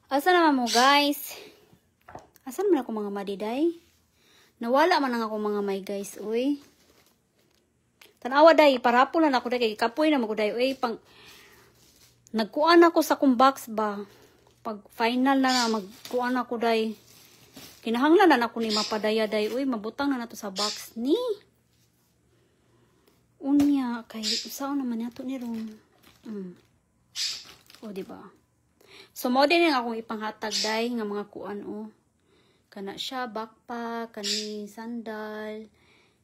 Asa naman mo guys? Asan man ako mga madiday? Nawala man ang ako mga may guys, uy. Tanawa day, parapol na ako day, kay kapoy na maguday, uy. Nagkuan ako sa kong box ba? Pag final na magkuan ako day. Kinahanglan na ako ni mapadaya day, uy. Mabutang na nato sa box ni. Unya, kay usaw naman nato ni Ron. O, diba? So, mo din yung akong ipanghatag day nga mga kuan, o. Kana siya, backpack, kani sandal,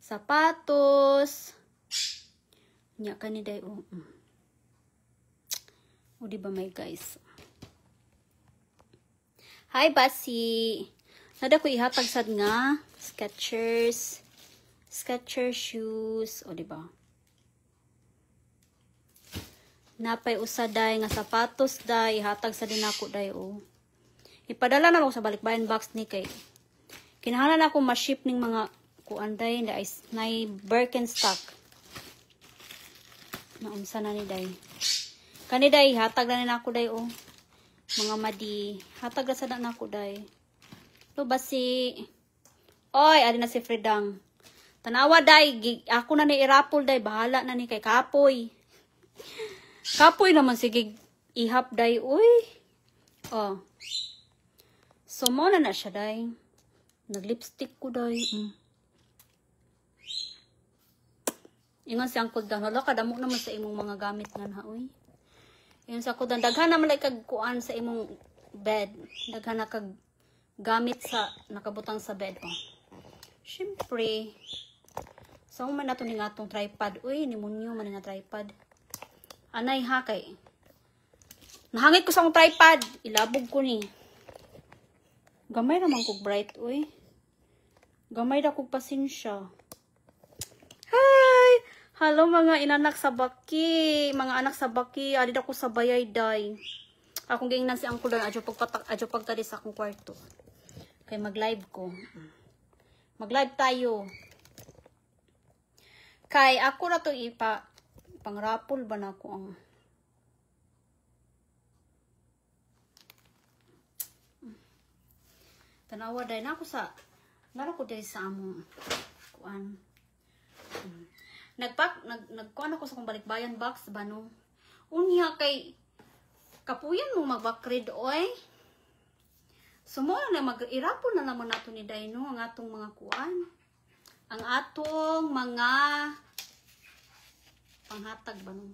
sapatos. Nya, kani day, o. O, diba may guys? Hi, Basi. Nada ko ihatag sad nga. Skechers shoes. O, diba? Napay usaday nga sapatos day. Ihatag sa din ako day, o. Ipadala na ako sa balikbayan box ni kay. Kinahanglan ako ma-ship ning mga kuan day na Birkenstock. Naunsa na ni day. Kani day hatag na nako day, o. Mga madi, hatag na sad na ako day. To basi. Oy, ari na si Fredang. Tanawa day, ako na ni irapol day, bahala na ni kay kapoy. Kapoy naman sige ihap day, uy. Oh. So mo na siya day. Nag-lipstick ko day. Ingon si Uncle Dan, wala kadamo naman sa imong mga gamit nga na, uy. Ingon sa Uncle Dan, daghan naman like kag kuan sa imong bed. Daghan na kag gamit sa nakabutang sa bed, oh. Syempre. So man nato ni nga atong tripod, uy, nimunyo man nga tripod. Anay ha kay. Nahangit ko sa akong tripod, ilabog ko ni. Gamay naman kog bright, uy. Gamay na kog pasensya. Hi! Hello mga inanak sa baki. Mga anak sa baki. Adid ako sa bayay, day. Akong giingnan si Uncle Dan. Adyo pagtali sa akong kwarto. Kay mag-live ko. Mag-live tayo. Kay ako na to pangrapol ba na ako ang tanawa dahil na ako sa naro ko dahil sa among kuan. Nagkuan ako sa kong balikbayan box ba no? Unya kay kapuyan mo mag-backread oy. Sumo na mag-irapon na naman nato ni Dino ang atong mga kuan. Ang atong mga panghatag ba no?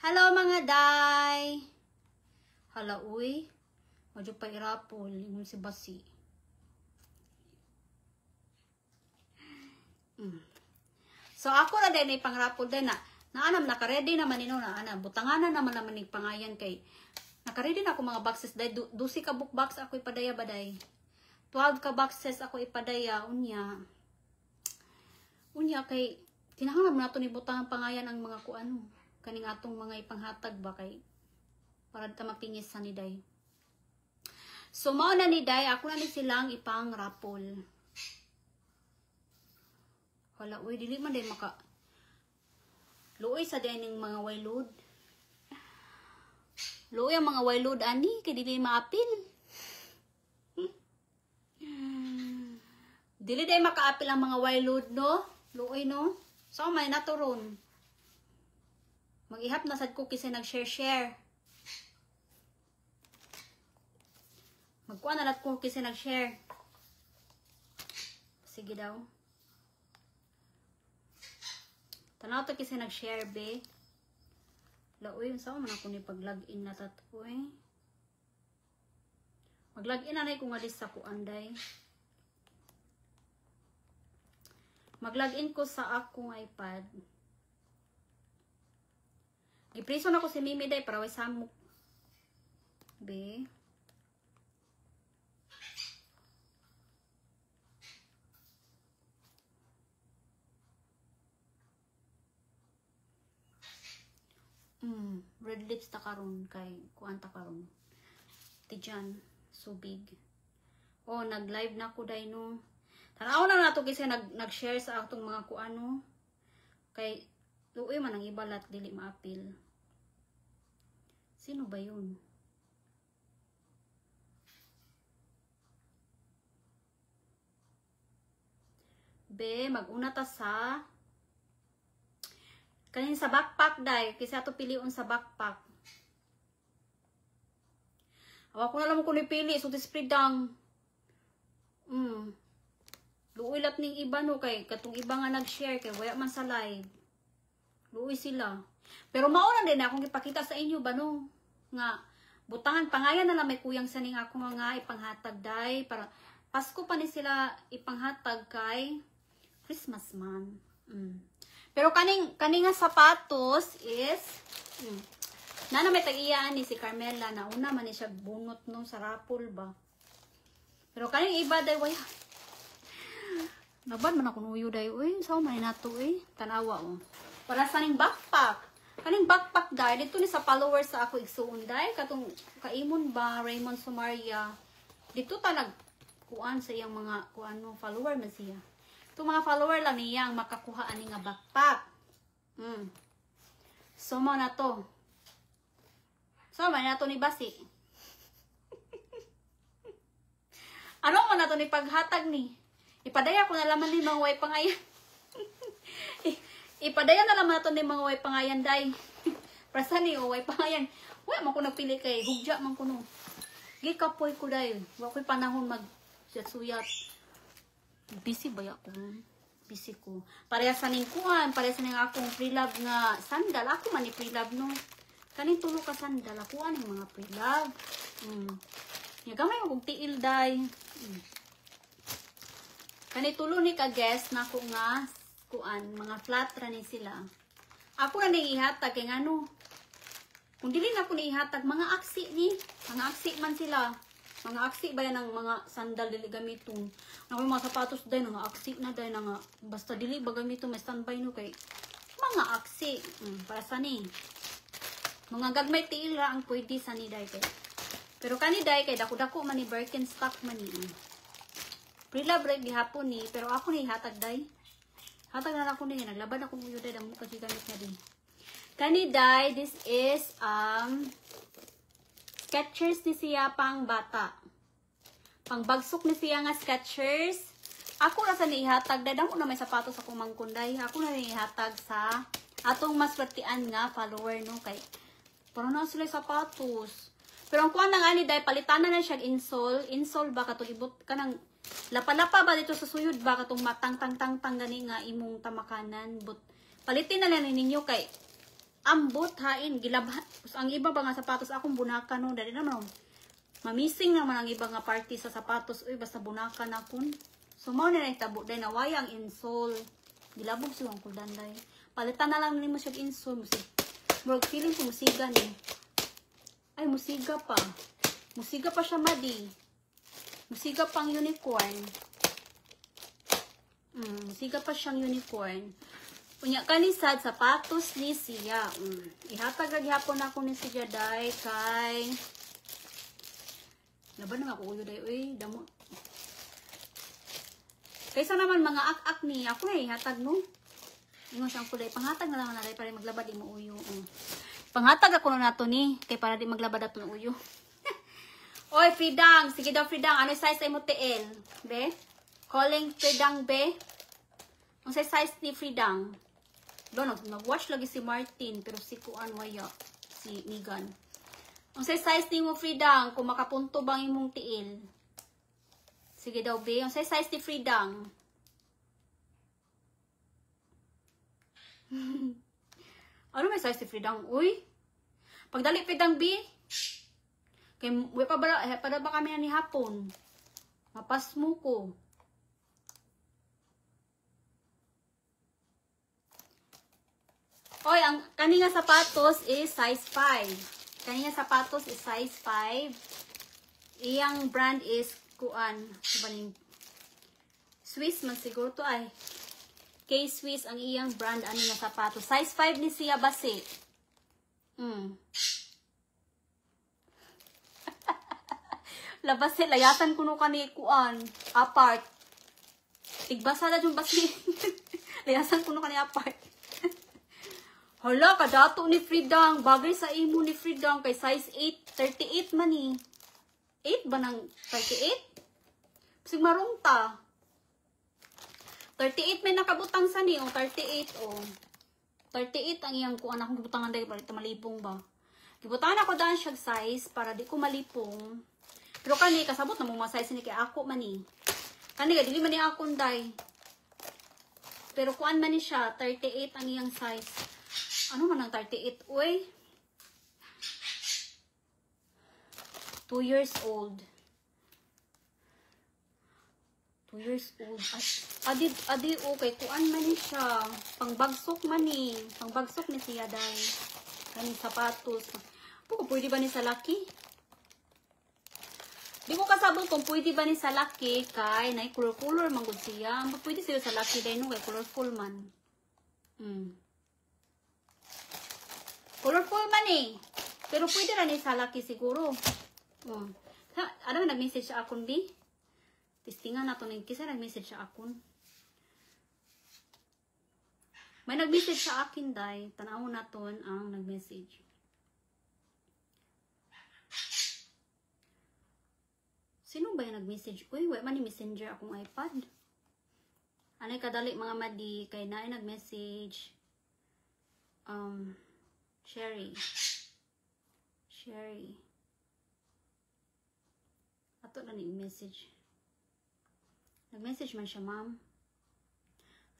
Hello mga day. Hala uy. Medyo pa irapol yung si Basi. So ako na din ay pangrapol din na anam naka-ready naman ino na ana butanganan naman ni pangayan kay naka-ready na ako mga boxes day 12 ka book box ako ipadaya baday. 12 ka boxes ako ipadaya unya kay kinahanglan nato ni butang pangayan ang mga kuano kaning atong mga ipanghatag ba kay para ta mapingis sa ni day. So mao na ni day ako na ni silang ipang rapol. Wala uy dili man day maka luoy sa day ning mga waylod. Luoy ang mga waylod ani kay dili maapil. Dili day makaapil ang mga waylod no. Luoy no. So may naturon. Mag-ihap na sad ko kasi nag-share. Magkuha na lang ko kasi nag-share. Sige daw. Tanaw to kasi nag-share be. Laoy, saan man ako ni pag-login na tatoy. Mag-login na rin kung alis sa kuanday. Mag-login ko sa akong iPad. Giprison ako si Mimi day para way samok. Be. Red lips ta karon kay kuan ta karon. Tijan so big. Oh, nag-live na ko day no. Tanaw na nato kasi nag-share sa atong mga kuano. Kay Luoy man ang ibalat dili maapil. Sino ba yun? Be, maguna ta sa kanin sa backpack day. Kasi ato piliun sa backpack. Awa ko na lang kung nipili. So, tispridang. Luoy lat ning iba no kay katong iba nga nag-share kay wala man sa live. Luoy sila. Pero mauna din akong ipakita sa inyo ba no nga butangan pangayan na lang may kuyang saning ako nga ipanghatag day para Pasko pa ni sila ipanghatag kay Christmas man. Pero kaning nga sapatos is na may tag-iyaan ni si Carmela na una man ni siya bunot no sa raffle ba. Pero kaning iba day waya. Nabad man ako nuyo day, uy, sao man nato tanawa Para sa ning backpack. Kaning backpack day, dito ni sa followers sa ako igsuon day, katong kaimon ba, Raymond Sumaria. Dito talag kuan sa iyang mga kuan no follower man siya. Itong mga follower lang niyang makakuha ani nga backpack. So mo na to. So man nato ni Basi. Ano man nato ni paghatag ni? Ipadaya ko na laman ni mga way pangayan. Ipadaya na laman nato ni mga way pangayan day. Prasa ni way pangayan. Wala man ko nagpili kay hugja man ko no. Gikapoy ko day. Wa ko'y panahon mag suyat. Busy ba ako? Busy ko. Pareha sa ning kuan, pareha sa ning akong pre-love nga sandal. Ako man ni pre-love no. Kaning tulo ka sandal ako aning mga pre-love. Gamay mo kong tiil day. Kani tulo ni ka-guess na ko nga kuan, mga flat ra ni sila. Ako na ni ihatag kay ngano. Kung dili na ko ni ihatag mga aksi ni, mga aksi man sila. Mga aksi ba yan ng mga sandal dili gamiton. Ako mga sapatos day nga aksi na day nga basta dili ba gamiton may standby no kay mga aksi. Para sa ni. Mga gagmay tiil ra ang pwede sa ni day kay. Pero kani day kay dako-dako man ni Birkenstock man ni. Pre-love break gihapon ni, pero ako ni hatag day. Hatag na ako ni, naglaban ako mo day damo kasi gamit na din. Kani day, this is Skechers ni siya pang bata. Pang bagsok ni siya nga Skechers. Ako na sa ni ihatag day, damo na may sapatos ako mangkunday. Ako na ni ihatag sa atong maswertian nga follower no kay. Pero na sila sapatos. Pero ang kuan nang ani day palitan na siya insole ba katong ibot kanang lapa-lapa ba dito sa suyod ba katong matang-tang-tang gani nga imong tamakanan but palitin na lang ninyo kay ambot hain gilabhan ang iba ba nga sapatos akong bunaka no dali naman mamising naman ang iba nga party sa sapatos uy basta bunaka na kun so mao na itabo day na wayang insole gilabog siya ang kuldan day palitan na lang nimo siya insole musig murag feeling ko musiga ni ay musiga pa siya madi. Musiga pang unicorn. Musiga pa siyang unicorn. Unya kanisad sapatos ni siya. Ihatag lagi hapon ako ni siya day kay laban na ako uyo day uy damo. Kaysa naman mga ak-ak ni ako na ihatag no. Ingon siyang kulay panghatag na lang na day para maglabad di mo uyo. Panghatag ako na nato ni kay para di maglabad ato ng uyo. Oy, Fridang. Sige daw, Fridang. Ano size ay mo TL? Be? Calling Fridang, be? Ang size ni Fridang. Doon, nag-watch lagi si Martin. Pero si Kuan waya. Si Megan. Ang size ni mo, Fridang. Kung makapunto bang imong TL? Sige daw, be. Ang size ni Fridang. Ano may size ni Fridang? Uy. Pagdali, Fridang, be. Kay para ba kami na ni hapon? Mapas mo ko. Oy, ang kaninga sapatos is size 5. Kaninga sapatos is size 5. Iyang brand is kuan, sabaning Swiss man siguro to ay. K-Swiss ang iyang brand ani nga sapatos. Size 5 ni siya base. Labas sila, layasan ko no kani kuan, apart. Tigbasa na yung basi. Layasan ko no kani apart. Hala, kadato ni Fridang. Bagay sa imo ni Fridang. Kay size 8, 38 man eh. 8 ba ng 38? Sig marong ta. 38 may nakabutang sa ni. O, 38 o. 38 ang iyang kuan akong gibutangan dahil para malipong ba. Gibutangan ako dahil siya size para di ko malipong. Pero kani, kasabot na mo mga size ni kay ako man eh. Kani, dili man ni akong day. Pero kuan man ni siya, 38 ang iyang size. Ano man ang 38? Uy. 2 years old. 2 years old. Adi, okay. Kuan man ni siya. Pangbagsok man ni. Pangbagsok ni siya dahil. Kaning sapatos. Pwede ba ni sa laki? Di ko kasabot kung pwede ba ni sa laki. Kay, na color-color manggod siya. Pwede sila sa laki dahil no. Kay colorful man. Colorful man eh. Pero pwede rin sa laki siguro. Ano ba nag-message sa akon, B? Testingan na ito. Kisa nag-message sa akon. May nag-message sa akin, day. Tanawon na ito ang nag-message. Sino ba yung nag-message? Uy, wait man ni messenger akong iPad. Anay kadali mga madi. Kay na nag-message. Sherry. Ato na ni message. Nag-message man siya, ma'am.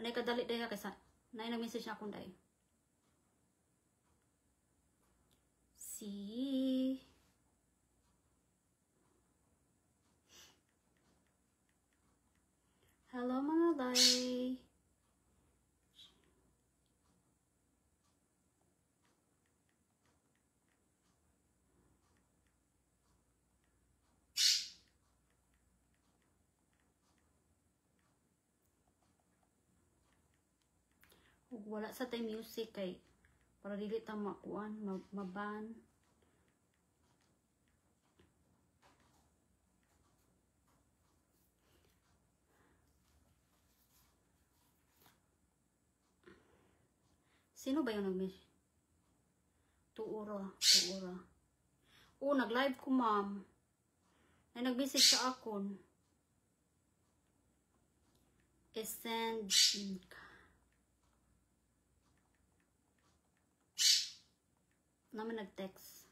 Anay kadali daya kasi nag-message na akong day. See. Hello mga day. Wala sa tay music kay para dili ta makuan maban. Sino ba yung nag-message? Tuura. Oh, nag-live ko, ma'am. Ay nag-message sa akon. Send naman nag-text.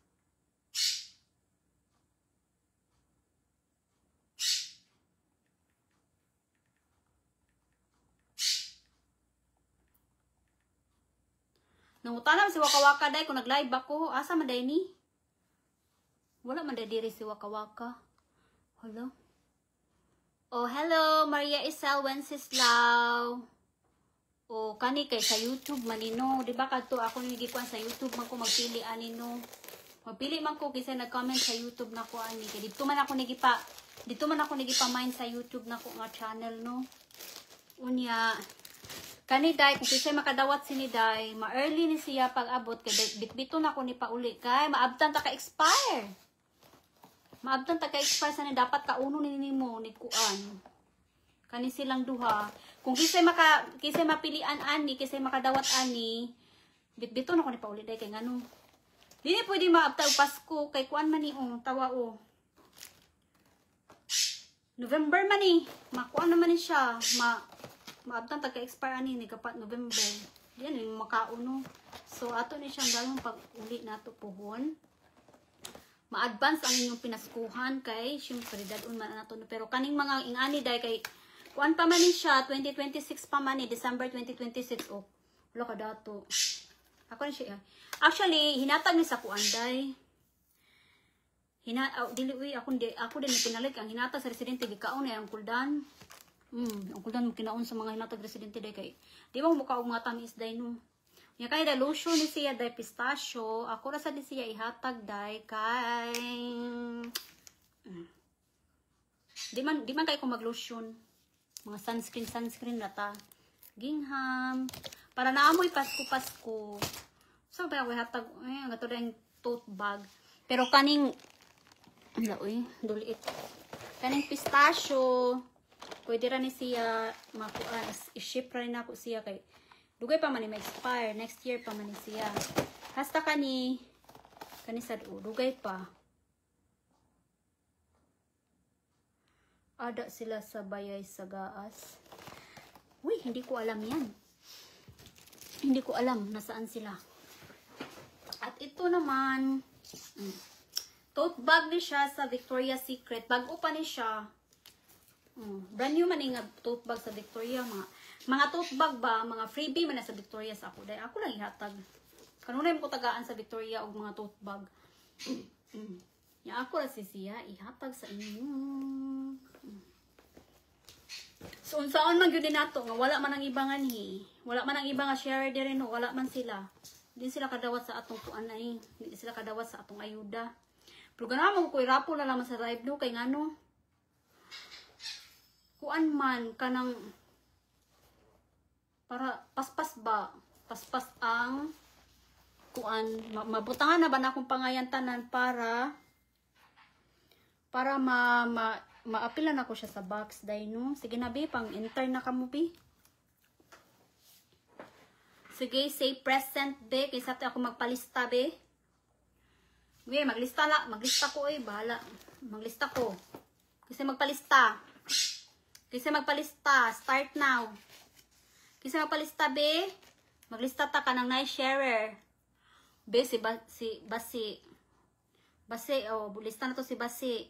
Nangutana si Waka-Waka day kung nag-live ako. Asa man day ni? Wala man day diri si Waka-Waka. Hello? Oh, hello, Maria Isel Wenceslao. O kani kay sa YouTube manino, di ba kadto ako nigikuan sa YouTube man ko magpili anino. Magpili man ko kasi nag-comment sa YouTube na ko ani kay dito man ako nigipamain sa YouTube na ko nga channel no. Unya kani day kung kisay makadawat sini day, ma-early ni siya pag-abot kay bitbito na ko ni pauli kay maabtan ta ka expire. Maabtan ta ka expire sa ni dapat kauno ni nimo ni kuan. Kani silang duha. Kung kisay mapilian ani, kisay makadawat ani, bitbito na ko ni pauli day kay ngano. Dili pwede maabta Pasko kay kuan man ni tawa o. November man ni, makuan naman ni siya, maabtan ta ka expire ani ni kapat November. Diyan ni makauno. So ato ni siyang dalong pag-uli nato pohon. Ma-advance ang inyong pinaskuhan kay syempre dadun man nato pero kaning mga ingani day kay kuan pa man ni siya, 2026 pa man ni, December 2026. Oh, wala ka dato. Ako na siya. Actually, hinatag ni sa kuan day. Dili ako din pinalit ang hinatag sa residente gikaon ay ang kuldan. Ang kuldan mo kinaon sa mga hinatag residente day kay. Di ba mo ka og mga tamis day no. Nya kay da lotion ni siya day pistachio, ako ra sa di siya ihatag day kay di man kay ko mag-lotion. Mga sunscreen na ta. Gingham. Para naamoy Pasko. So, ba, hatag, ang gato rin tote bag. Pero kaning, dulit. Kaning pistachio, pwede rin siya, i-ship rin ako siya kay, Dugay pa man ni ma-expire. Next year pa man ni siya. Hasta kani sad dugay pa. Ada sila sa Bayay Sagaas. Uy, hindi ko alam yan. Hindi ko alam nasaan sila. At ito naman, tote bag ni siya sa Victoria's Secret. Bago pa ni siya. Brand new man nga tote bag sa Victoria. Mga tote bag ba, mga freebie man na sa Victoria's ako. Dahil ako lang ihatag. Kanunay mo ko tagaan sa Victoria og mga tote bag. Ya ako ra siya ihatag sa inyo. So unsaon man gyud nato nga wala man ang ibangan wala man ang iba nga share dire no, wala man sila. Di sila kadawat sa atong kuan ay, di sila kadawat sa atong ayuda. Pero ganahan mo ko irapo na lang sa live no kay ngano. Kuan man kanang para paspas ba? Paspas ang kuan mabutangan na ba na akong pangayan tanan para maapilan ako siya sa box day no. Sige na be, pang enter na ka mo be. Sige, say present be, kaysa ako magpalista be. Okay, maglista ko bahala. Maglista ko. Kasi magpalista. Start now. Kasi magpalista be, maglista ta ka ng nice sharer. Be, si Basi, oh, lista na to si Basi.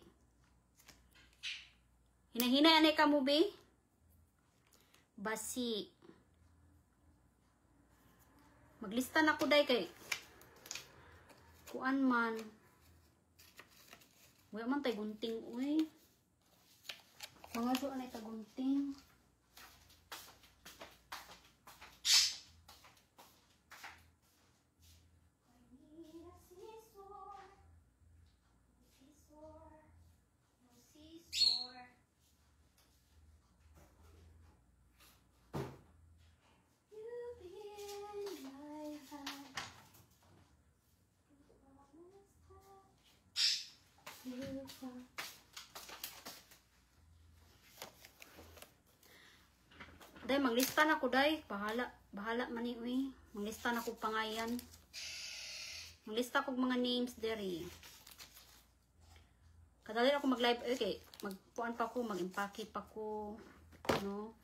Hinahinay anay ka mo, be? Basi. Maglista na ko day kay kuan man. Wala man tay gunting, uy. Mga so anay ta gunting. Day, maglista na ko day. Bahala man ni uy. Maglista na ko pangayan. Maglista ko mga names dere. Kadali ako mag-live. Okay, magpuan pa ko, mag-impake pa ko. No?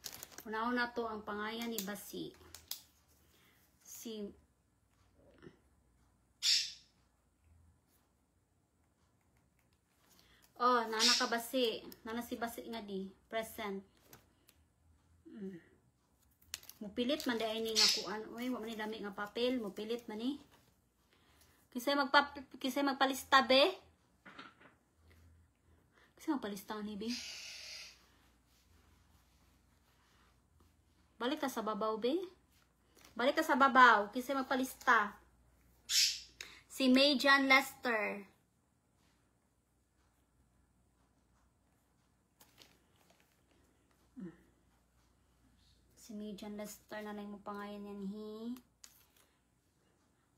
Una-una to ang pangayan ni Basi. Oh, nana ka Basi. Nana si Basi nga di. Present. Mupilit man dahil ni nga kuan. Uy, wala man ni dami nga papel. Mupilit man ni. Kisay magpalista be. Kisay magpalista ni be. Balik ka sa babaw be. Balik ka sa babaw. Kisay magpalista. Si May John Lester. Si Median Lester na lang mo pangayan yan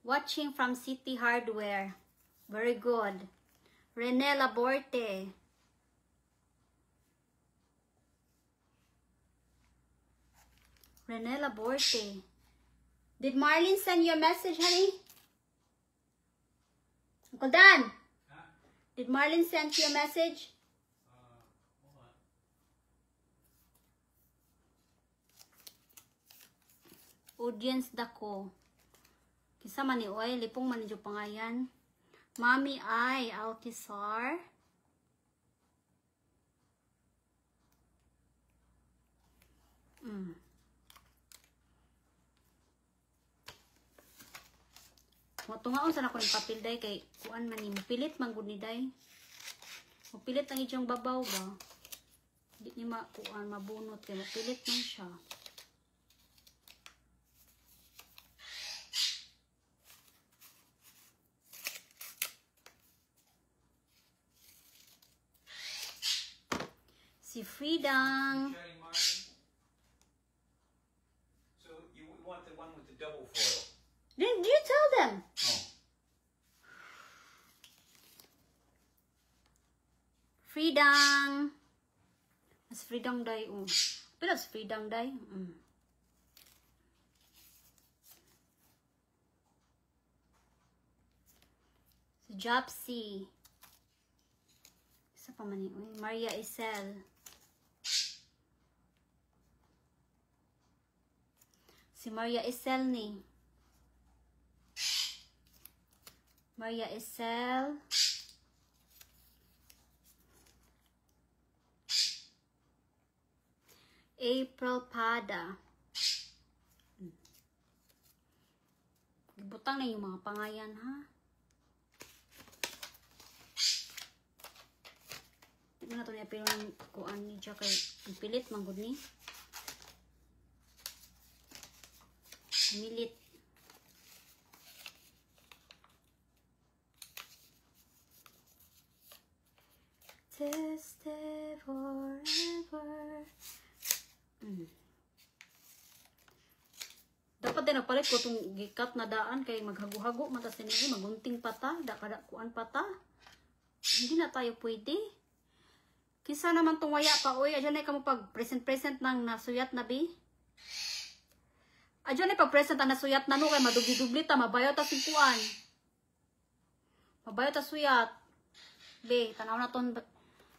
Watching from City Hardware. Very good. Rene Laborte. Rene Laborte. Did Marlene send you a message, honey? Uncle Dan? Huh? Did Marlene send you a message? Audience dako. Kisa man ni oy, lipong man ni pangayan. Mami ay Altisar. Matungaon sana ko ng papel day kay kuan man ni mupilit man gud ni day. Mupilit ang ijong babaw ba. Di ni kuan mabunot kay mupilit man siya. Si Freedang. So you want the one with the double foil? Didn't you tell them? Oh. Freedang. Mas Freedang day. Pero Freedang day. Jopsy. Isa pa man yun. Maria Isel. Si Maria Isel ni. Maria Isel. April Pada. Butang na yung mga pangayan, ha? Tignan na ito niya, pero ng kuan ni Diya kay pilit, manggod ni. Milit. Tested forever. Dapat din napalit ko itong gikat na daan kay maghago-hago matas nila magunting pata, kuan pata. Hindi na tayo pwede. Kisa naman tong waya pa oy, adyan ay kamo pag present nang nasuyat na bi. Adyan ay pag present ang nasuyat na no kay madugli-dugli ta mabayo ta singkuan. Mabayo ta suyat. Be, tanaw na ton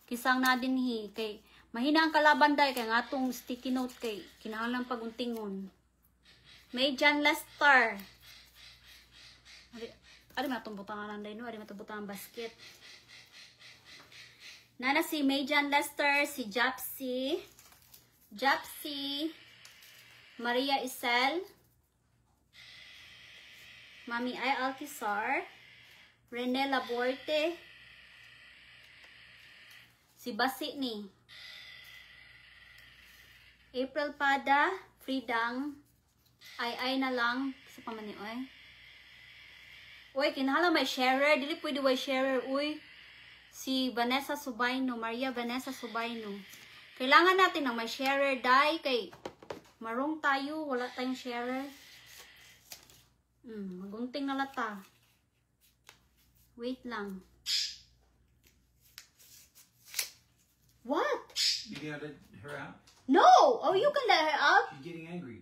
kisang na dinhi kay mahina ang kalaban day kay ngatong sticky note kay kinahanglan paguntingon. May John Lester. Ari matong butangan day no, ari matong butangan basket. Nana si May John Lester, si Jopsy, Maria Isel, Mami Ay Alquizar, Rene Laborte, si Basi ni, April Pada, Fridang, Ay na lang, sa pamani oy. Uy, kinahala may sharer, dili pwede way sharer, uy. Si Vanessa Subayno, Maria Vanessa Subayno. Kailangan natin ng may sharer dai kay marong tayo, wala tayong sharer. Magunting na lata. Wait lang. What? You gonna let her out? No! Oh, you can let her out. She's getting angry.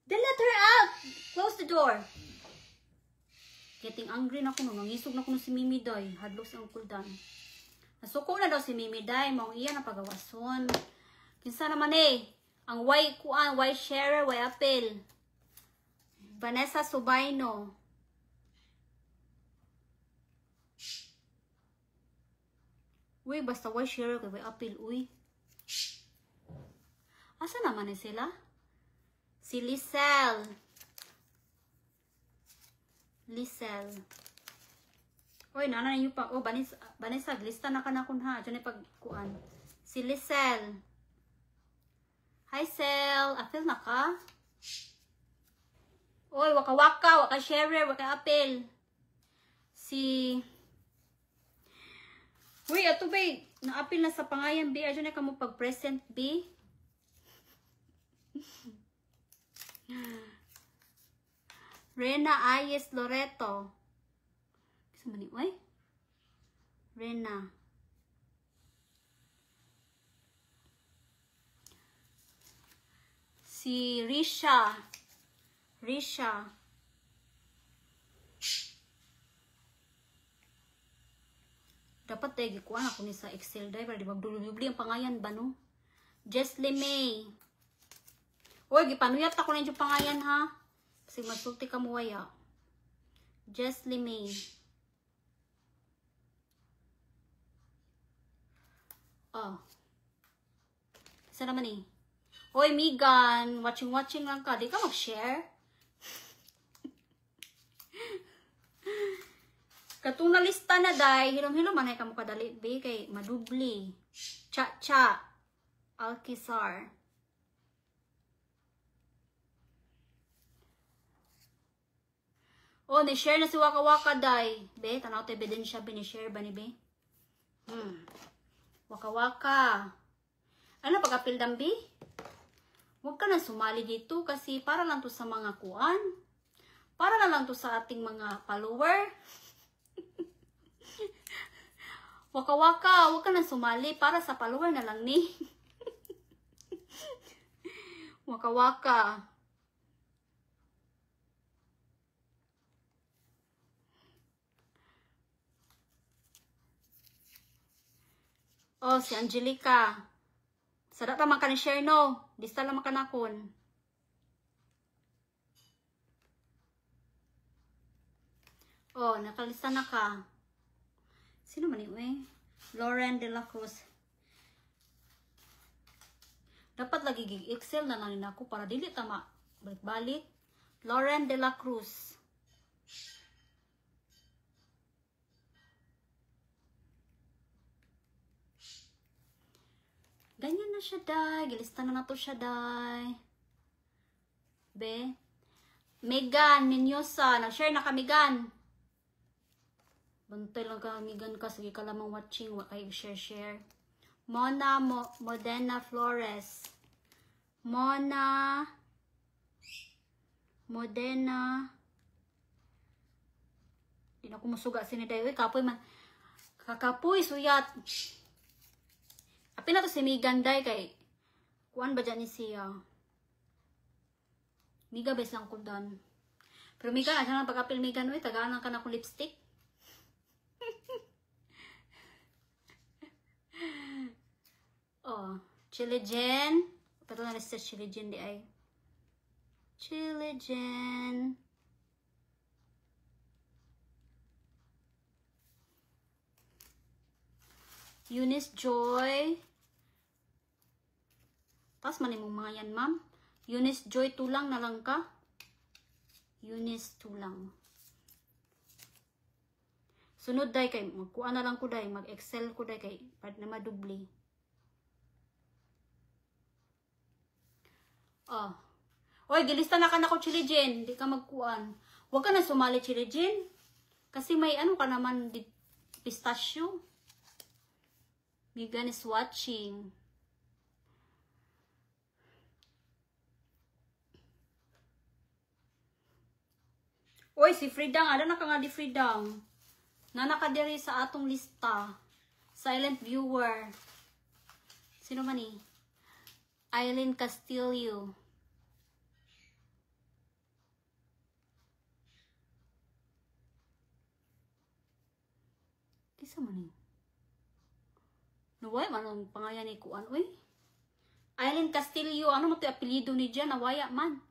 Then let her out. Close the door. Getting angry na ko no. Nangisog na ko si Mimi Day. Hadlok si Uncle Dan. Nasuko na daw si Mimi Day. Maong iya na pagawason. Kinsa naman eh. Ang Y kuan, Y sharer, Y apel. Vanessa Subayno. Uy, basta Y sharer kay Y apel. Uy. Asa naman eh sila? Si Lisel. Oy, nana niyo pa. Oh, Vanessa, lista na ka na kun ha. Diyan ay pagkuan. Si Lisel. Hi, Sel. Apil na ka? Oy, waka sharer, waka apil. Si... Uy, ato ba na-apil na sa pangayan, B. Diyan ay ka mo pag-present, B. Rena Ayes Loreto. Kasi mani, oy? Rena. Si Risha. Dapat tayo gikuha ako ni sa Excel drive. Para di magdulubli ang pangayan ba, no? Jesly May. Uy, gipanuyat ako na yung pangayan, ha? Kasi magsulti ka mo waya. Jesly May. Oh. Isa naman eh. Hoy, Megan. Watching lang ka. Di ka mag-share? Katong nalista na day. Hilom-hilom manay ka mo kadali. Be, kay madubli. Cha-cha. Alquizar. Oh, ni-share na si Waka day. Be, tanaw tayo ebidensya, ni-share ba ni Be? Waka. Ano, pag-apil dambi? Huwag ka na sumali dito kasi para lang to sa mga kuan. Para na lang to sa ating mga follower. Waka, huwag ka na sumali para sa follower na lang ni. Waka. Oh, si Angelica. Sada pa man ka ni share no. Dista lang makanakon. Oh, nakalista na ka. Sino man yun eh? Lauren de la Cruz. Dapat lagi gig-excel na lang ako para dili tama. Balik-balik. Lauren de la Cruz. Ganyan na siya, day. Gilista na to siya, day. Be. Megan, Minyosa. Nag-share na ka, Megan. Bantay lang ka, Megan ka. Sige ka lamang watching. Wag kayo share. Mona Modena Flores. Mona Modena. Di na ko musuga siniday. Uy, kapoy man. Kakapoy, suyat. Apin na to si Megan day kay kuan ba dyan ni siya? Miga bes lang ko dan. Pero Megan, asa lang pagkapil Megan, uy, tagaan ka na akong lipstick. Oh, Chili Jen. Pato na lista Chili Jen di ay. Chili Jen. Eunice Joy. Tas man imong mga yan, ma'am. Eunice Joy, tulang na lang ka. Eunice tulang. Sunod day kay magkuha na lang ko day, mag-excel ko day kay pad na madubli. Oh. Oy, gilista na ka na ko Chili Jen, di ka magkuan. Huwag ka na sumali Chili Jen. Kasi may ano ka naman di pistachio. Megan is watching. Oy, si Fridang. Ada na ka nga di Fridang. Nanakadiri sa atong lista. Silent viewer. Sino man ni? Eileen Castillo. Kisa man ni? Nawaya man ang pangayan ni Kuan. Uy. Eileen Castillo. Ano mo ito apelido ni dyan? Nawaya man.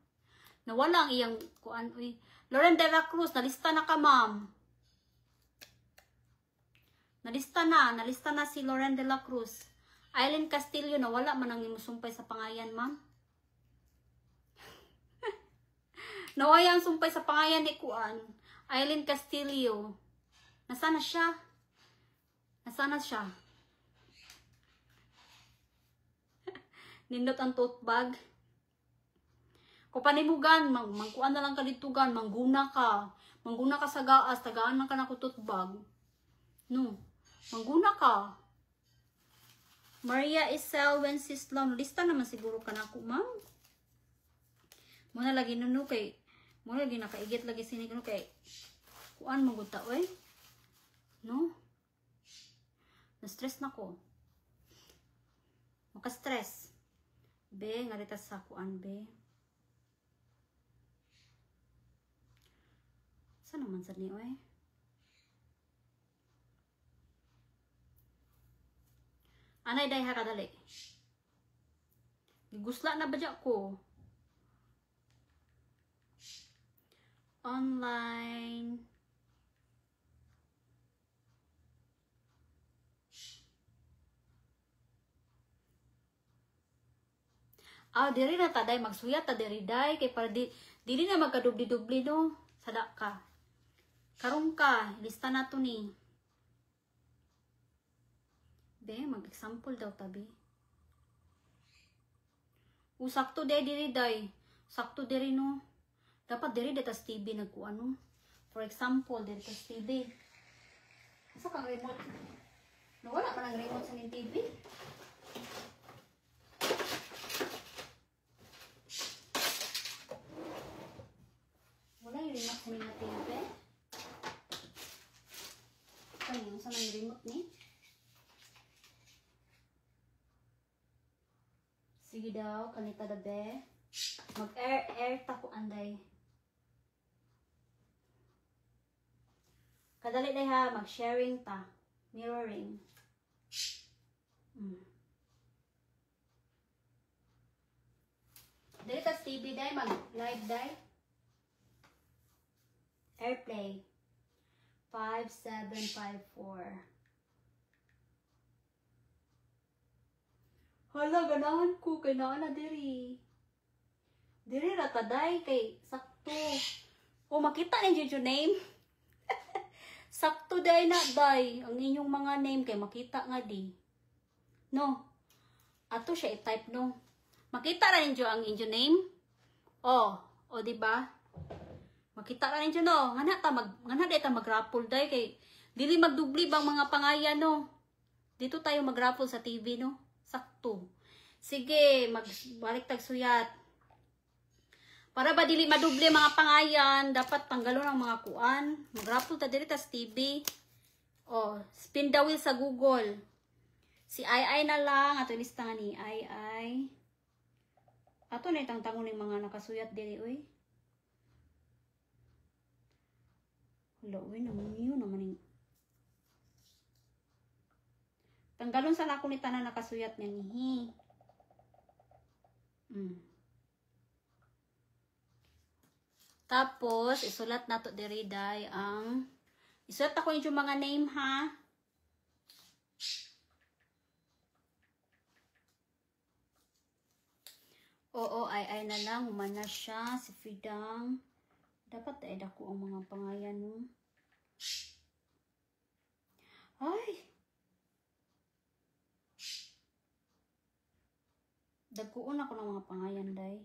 Nawala ang iyang Kuan. Uy. Lauren de la Cruz. Nalista na ka, ma'am. Nalista na si Lauren de la Cruz. Eileen Castillo, nawala man ang imusumpay sa pangayan, ma'am. Nawaya ang sumpay sa pangayan ni Kuan. Eileen Castillo. Nasaan na siya? Nasaan na siya? Nindot ang tote bag. Kung panimugan, mangkuan na lang ka ditugan, mangguna ka. Mangguna ka sa gaas, tagaan man ka na ko tote bag. No. Mangguna ka. Maria Isel Wenceslau. Lista naman siguro ka na ako, ma'am. Muna lagi nuno kay. Muna lagi nakaigit lagi sinig no kay. Kuan maguta, oy. No? Na-stress na ko. Maka-stress. Be, ngarita sa kuan, be. Saan naman sa niyo, eh? Anay day ha kadali. Gigusla na ba dyan ko? Online. Diri na taday magsuyat ta diri day kay para dili na magkadubli-dubli no. Sada ka. Karong ka, lista na to ni. Be, mag-example daw tabi. Sakto diri day. Sakto diri no. Dapat diri detas TV nagkuano. For example, diri tas TV. Asa kang remote? Nawala pa ng remote sa TV. Wala yung remote sa mga TV. Kaya saan ang remote ni? Sige daw, kanita dabe. Mag-air ta ko anday. Kadali day ha, mag-sharing ta. Mirroring. Dili tas TV day, mag live day. Airplay. 5754. Hala, ganahan ko. Kay naa na diri. Diri rataday kay sakto. O makita ninyo yung name. Sakto day na day. Ang inyong mga name kay makita nga di. No. Ato siya i-type no. Makita ra ninyo ang inyong name. O di ba? Makita ra ninyo no. Ngana ta mag-raffle day kay dili magdubli bang mga pangayan no. Dito tayo mag-raffle sa TV no. Sakto. Sige, magbalik tag suyat. Para ba dili maduble mga pangayan, dapat tanggalon ang mga kuan. Mag-raffle ta diri tas TV. Spin the wheel sa Google. Si Ai na lang ato listahan ni Ai. Ato na itang tangon ng mga nakasuyat diri oy. Hello, naman yun naman yung... Tanggalon sa nako ni tanan nakasuyat niya ni. Tapos, isulat na to diri day ang... Isulat ako yung mga name ha. Ai na lang. Humana siya. Si Fidang. Dapat ay dako ang mga pangayan no. Ay! Dagkuon ako ng mga pangayan day.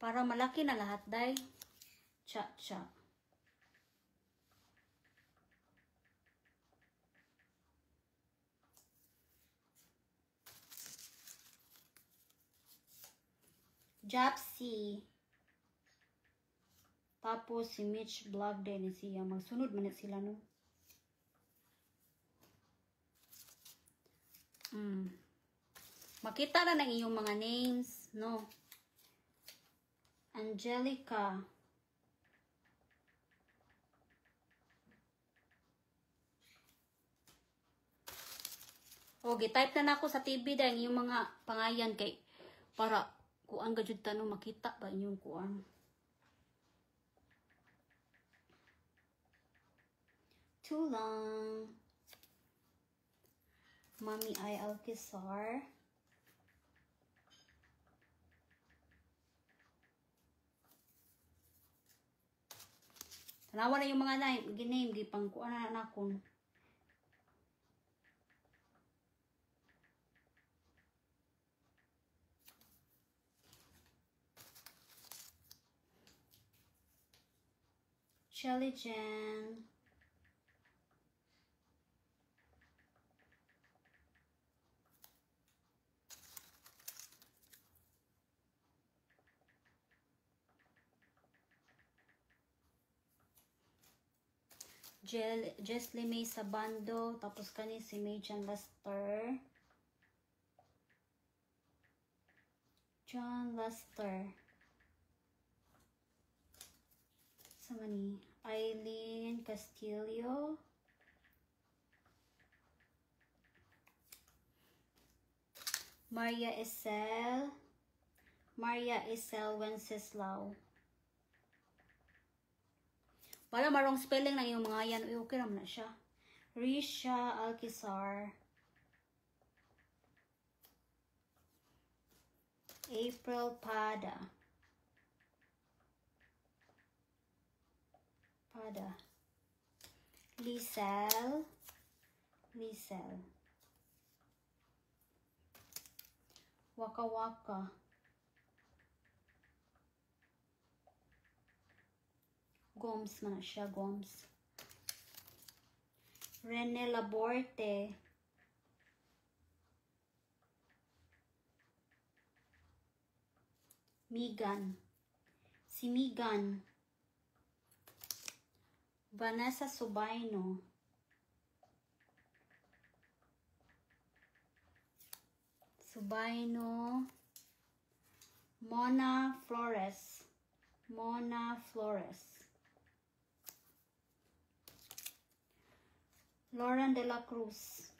Para malaki na lahat day. Cha. Japsy. Tapos si Mitch Vlog din siya. Magsunod man sila no. Makita na ng iyong mga names, no? Angelica. Gitype na ako sa TV dahil yung mga pangayan kay para kuan gajud tanong makita ba inyong kuan. Too long. Mami Ai Alquizar. Tanawa na yung mga name, gipang kuan na nakon. Shelly Jen. Jesly May Sabando, tapos kani si May Lester. John Lester. Sama ni Eileen Castillo. Maria Isel Wenceslao. Para marong spelling na yung mga yan. Okay naman na siya. Risha Alquizar. April Pada. Lisel. Waka. Gomes man siya, Gomes. Rene Laborte. Megan. Si Megan. Vanessa Subaino. Mona Flores. Lauren de la Cruz.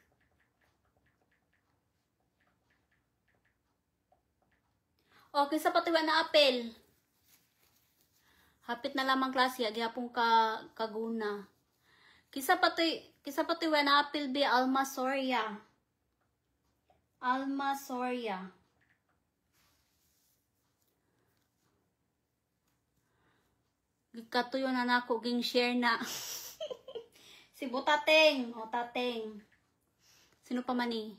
Okay, sa patiwa na apel. Hapit na lamang klase, gihapon ka kaguna. Kisa patiwa na apel bi Alma Soria. Alma Soria. Gikatuyo na nako ging share na. Si Butateng, o Tateng. Sino pa man ni?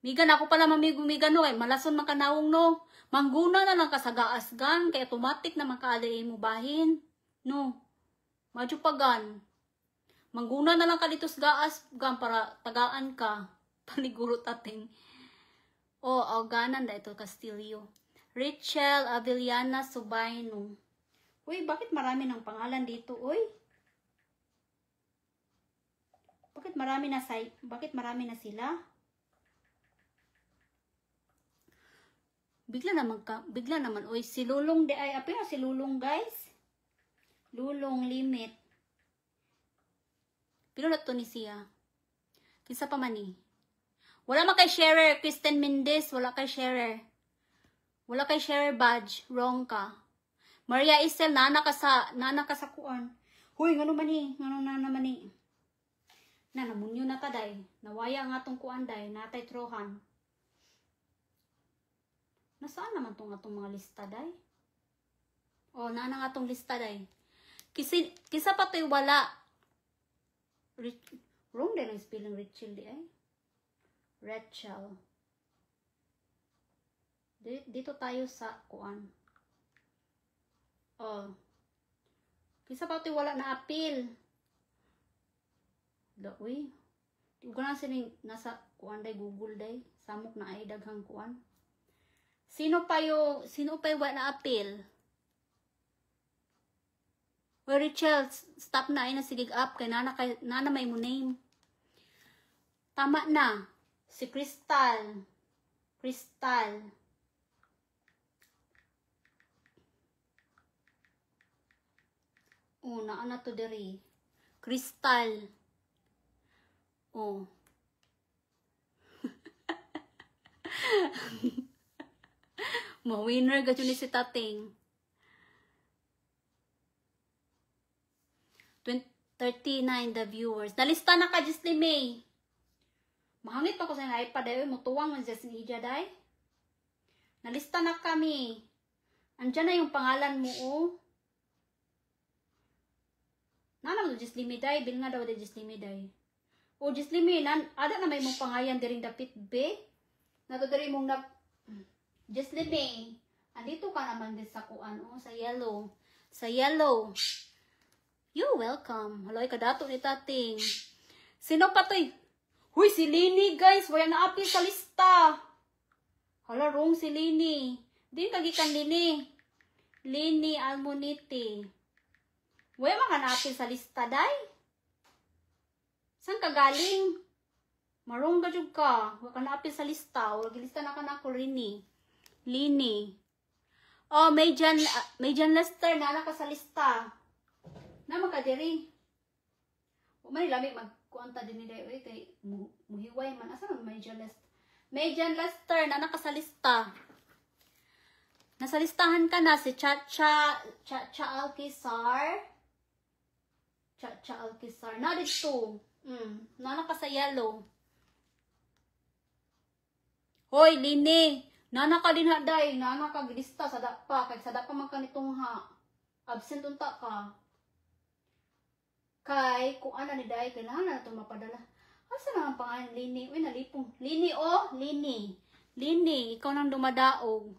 Migan ako pala mamigo-migan no, eh malason man kanawong no. Mangguna na lang ka sa gaasgan, kaya automatic na makaalay mo bahin. No. Madyo pagan. Mangguna na lang ka dito sa gaasgan para tagaan ka. Paniguro Tateng. O, Alganan da ito, Castillo. Rachel Avellana Subaino. Uy, bakit marami ng pangalan dito, uy? Bakit marami na sila? Bigla naman, uy, si Lulong di ay, apin na si Lulong, guys? Lulong Limit. Pero na to ni siya. Kisa pa man eh. Wala man kay sharer, Kristen Mendez, wala kay sharer. Wala kay sharer badge, wrong ka. Maria Isel, nana ka sa kuan. Huy, ngano man eh, ngano na naman eh. Namunyo na taday, nawaya nga tong kuan day, natay trohan. Nasaan naman tong atong mga lista day? O, naana nga tong lista day. Kisa pa to'y wala. Wrong din ang spelling Rachel di ay. Rachel. Dito tayo sa kuan. O. Kisa pa to'y wala na appeal. Uy. Di ko na sining nasa kuan day, Google day. Samok na ay daghang kuan. Sino pa yung wala appeal? Well, Rachel, stop na ay nasigig up kay nana may mo name. Tama na. Si Crystal. Oh, naana to diri. Crystal. Oh. Ma-winner gadyo ni si Tateng. 39 the viewers. Nalista na ka, Jesly May. Mahangit pa ko sa iPad ay mutuwang man siya sinidya day. Nalista na kami. Andiyan na yung pangalan mo, oh. Nana mo Jesly May day. Bil nga daw de Jesly May day. O Jesly May, ada na may mong pangayan diring dapit be. Nato diri mong Jesly May, andito ka naman din sa kuan, oh, sa yellow. Sa yellow. You're welcome. Haloy ka dato ni Tating. Sino pa to'y? Huy, si Lini, guys. Wala na apil sa lista. Hala, wrong si Lini. Di kagikan Lini. Lini Almonite. Wala man ka na apil sa lista, day? Saan ka galing? Marong ka jud ka. Wala ka na apil sa lista. Wala gilista na ka na ako, Lini. Oh, may Jan Lester na ka sa lista. Naman ka diri. Umay lami magkuanta din ni Dayoy kay muhiway man. Asa man may Jan Lester? May Jan Lester na ka sa lista. Nasa listahan ka na si Chacha Alquizar. Chacha Alquizar. Na dito. Nana ka sa yellow. Hoy, Lini. Nana ka din haday, nana ka gilista sa dapa, kay sa dapa man ka nitong ha. Absent unta ka. Kay kung ano ni day kailangan na ito mapadala. Asa na ang pangalan Lini? Uy, nalipong. Lini, oh, Lini. Lini, ikaw nang dumadaog.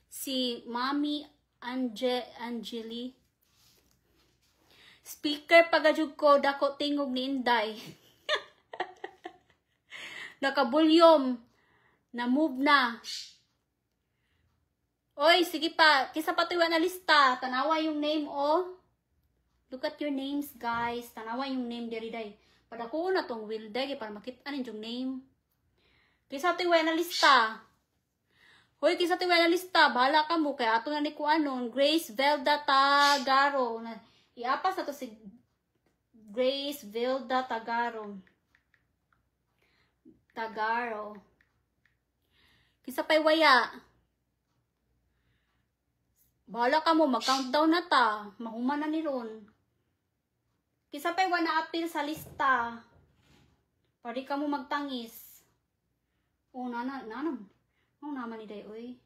Si Mami Angeli. Speaker pagajug ko, dako tingog ni Inday. Nakabulyom. Na-move na. Oy, sige pa. Kisa patuwa na lista. Tanawa yung name, oh. Look at your names, guys. Tanawa yung name diri day. Padako na tong will day para makita nin yung name. Kisa patuwa na lista. Hoy, kisa patuwa na lista. Bahala ka mo. Kaya ato na ni Kuanon. Grace Velda Tagaro. Iapas na to si Grace Vilda Tagaro. Kisa pa'y waya. Bahala ka mo, mag-countdown na ta. Mahuman na ni Ron. Kisa pa'y wana appeal sa lista. Pwede ka mo magtangis. Oh, nanam. Oh, naman ni Day, oy.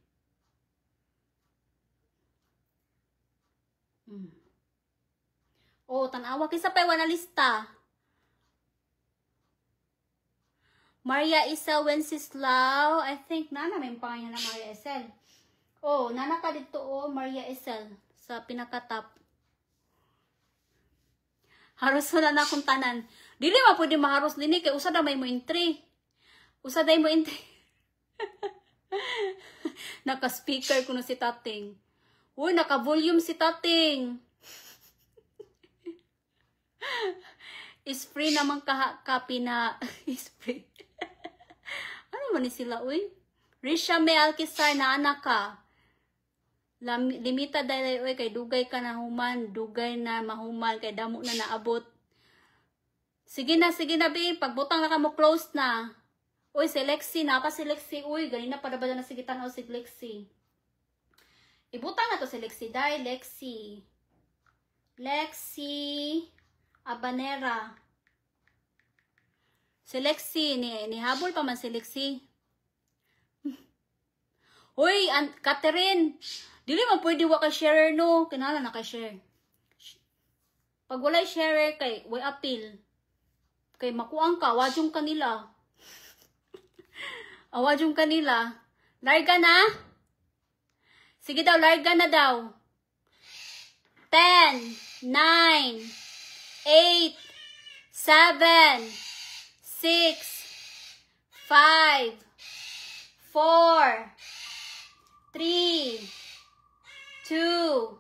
Oh, tanawa. Kisa pa'y wana lista. Maria Isel Wenceslao. I think, may pangalan na Maria Isel. Oh, nana ka dito, oh, Maria Isel. Sa pinakatap. Haros na na akong tanan. Dili ma pwede maharos din kay usa na may mo entry. Usa day mo entry. Naka-speaker kuno si Tating. Uy, naka-volume si Tating. Is free naman kapi na. Is free. Ano man ni sila, uy? Risha May Alkisar na anak ka. Limita dahil oy kay dugay ka na human, dugay na mahuman kay damo na naabot. Sige na bi, pagbutang na ka mo close na. Oy si Lexi, napa si Lexi, uy ganina pa ba na sige tanaw si Lexi. Ibutang na to si Lexi dai, Lexi Abanera. Si Lexi ni habol pa man si Lexi. Uy, Catherine, dili man pwede wa ka share no, kinala na ka share. Pag walay share kay way appeal. Kay makuang ka, wajong kanila. Awajong kanila. Larga na? Sige daw, larga na daw. 10, 9, 8, 7, 6, 5, 4, 3, 2,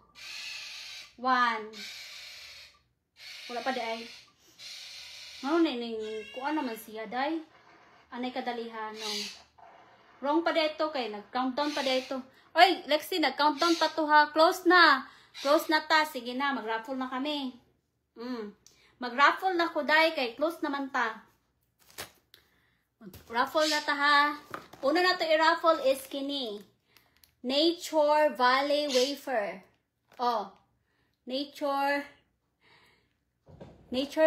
1. Wala pa day. Ano kuan naman siya day? Anay kadalihan no. Wrong pa dito kay nag-countdown pa dito. Oy, Lexi, nag-countdown pa to ha. Close na. Close na ta. Sige na, mag-raffle na kami. Mag-raffle na ko day kay close naman ta. Raffle na ta ha. Una na to i-raffle is kini. Nature Valley Wafer. Oh. Nature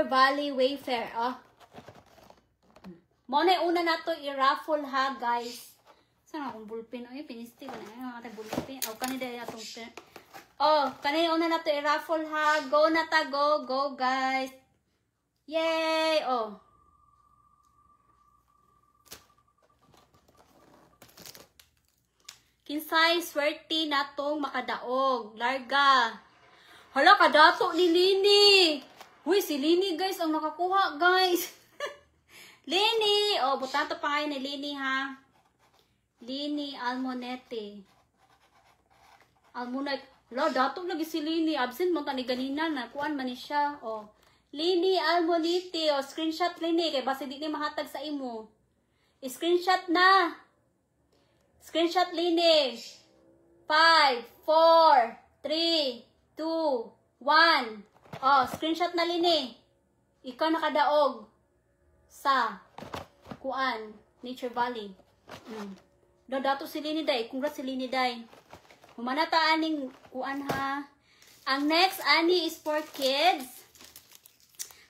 Valley Wafer. Oh. Muna una na to i-raffle ha, guys. Saan akong bullpen? Ay, pinisti ko na. Ay, bullpen. Oh, kanina atong pen. Oh, kanina una na to i-raffle ha. Go na ta, go. Go, guys. Yay! Oh. Kinsay swerte na tong makadaog. Larga. Hala, kadato ni Lini. Uy, si Lini, guys, ang nakakuha, guys. Lini! Oh, butanto pa kayo ni Lini, ha? Lini Almonete. Almonete. Hala, dato lagi si Lini. Absent mo tani ganina na. Kuan man ni siya. Oh. Lini Almonete. Oh, screenshot, Lini. Kaya basta di ni mahatag sa imo. Screenshot na. Screenshot, Lini. 5, 4, 3, 2, 1. Oh, screenshot na Lini. Ikaw nakadaog sa kuan, Nature Valley. Dato si Lini day. Congrats si Lini day. Humanata aning kuan ha. Ang next ani is for kids.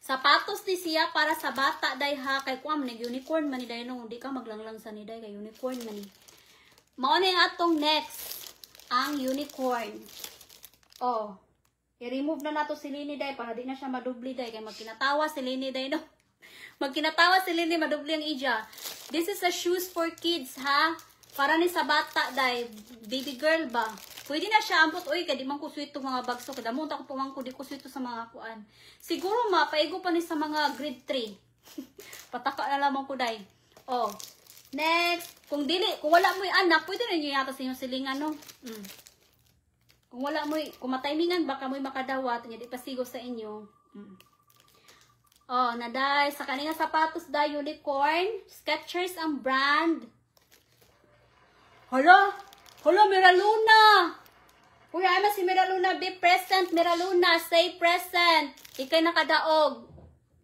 Sapatos ni siya para sa bata day ha. Kay kuan man unicorn man ni day no. Di ka maglanglang sa ni day kay unicorn man ni. Mao ni atong next ang unicorn. Oh. I-remove na nato si Lini day para di na siya madubli day kay magkinatawa si Lini day no. Magkinatawa si Lini madubli ang ija. This is a shoes for kids ha. Para ni sa bata day, baby girl ba. Pwede na siya ambot oy kay di man ko sweet to mga bagso kada mo ta ko pawang ko di ko sweet to sa mga kuan. Siguro mapaigo pa ni sa mga grade 3. Pataka na lamang ko day. Oh. Next, kung wala mo 'yung anak, pwede na niyo yata sa inyong silingan no. Kung wala mo, kung matimingan, baka mo'y makadawat, hindi pasigo sa inyo. Oh, naday, sa kanina sapatos da, unicorn, Skechers ang brand. Hala, Miraluna. Uy, ama si Miraluna, be present, Miraluna, stay present. Ikay nakadaog.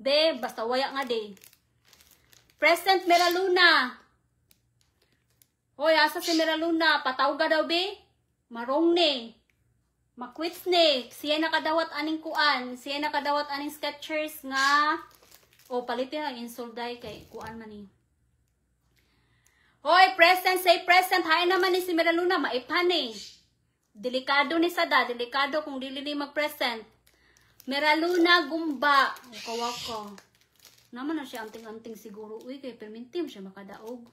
Be, basta waya nga de. Present Meraluna. Hoy, asa si Meraluna? Patawga daw, be? Marong ne. Makwits ne. Siya nakadawat aning kuan. Siya nakadawat aning Skechers nga. O, palitin ang insulday kay kuan man ni. Hoy, present, say present. Hain naman ni si Meraluna. Maipan eh. Delikado ni Sada. Delikado kung dili ni mag-present. Meraluna Gumba. Waka-waka. Naman na siya anting-anting siguro. Uy, kay permintim siya makadaog.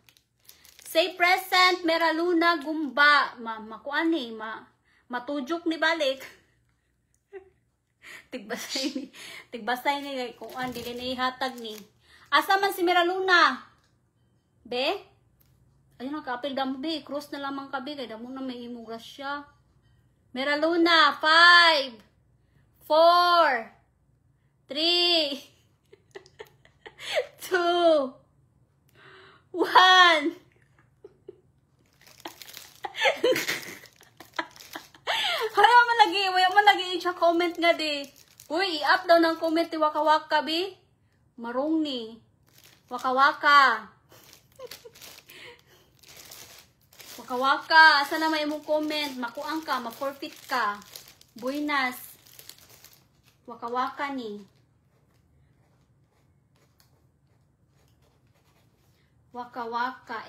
Say present, Meraluna Gumba. Makuan ni. Matujuk ni balik. Tigbasay ni. Kung an, dili na ihatag ni. Asa man si Meraluna? Be? Ayun ang kaapil damo, be. Cross na lamang ka, be. Kaya damo na may imugas siya. Meraluna, 5, 4, 3, 2, 1. Wala man lagi siya comment nga di. Uy, i-up daw ng comment ni Waka Waka, bi. Marong ni. Waka Waka. Waka Waka, asa na may mong comment? Makuang ka, ma-forfeit ka. Buenas. Waka Waka ni. Waka Waka,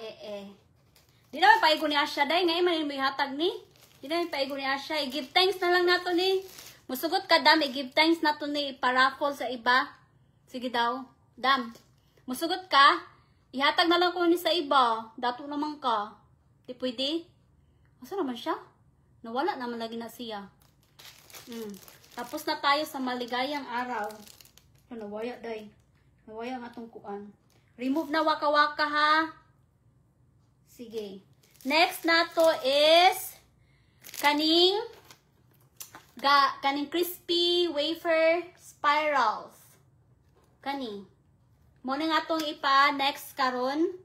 Di naman paigo ni Asya, day. Ngayon man may hatag ni. Di naman paigo ni Asya. I-give thanks na lang nato ni. Musugot ka, Dam. I-give thanks nato ni. Paraffle sa iba. Sige daw. Dam. Musugot ka. Ihatag na lang ko ni sa iba. Dato naman ka. Di pwede. Asa naman siya? Nawala naman lagi na siya. Tapos na tayo sa maligayang araw. Nawaya, day. Nawaya ang atong kuan. Remove na Waka Waka, ha? Sige. Next nato is kaning crispy wafer spirals. Kani. Mo na nga tong ipa next karon.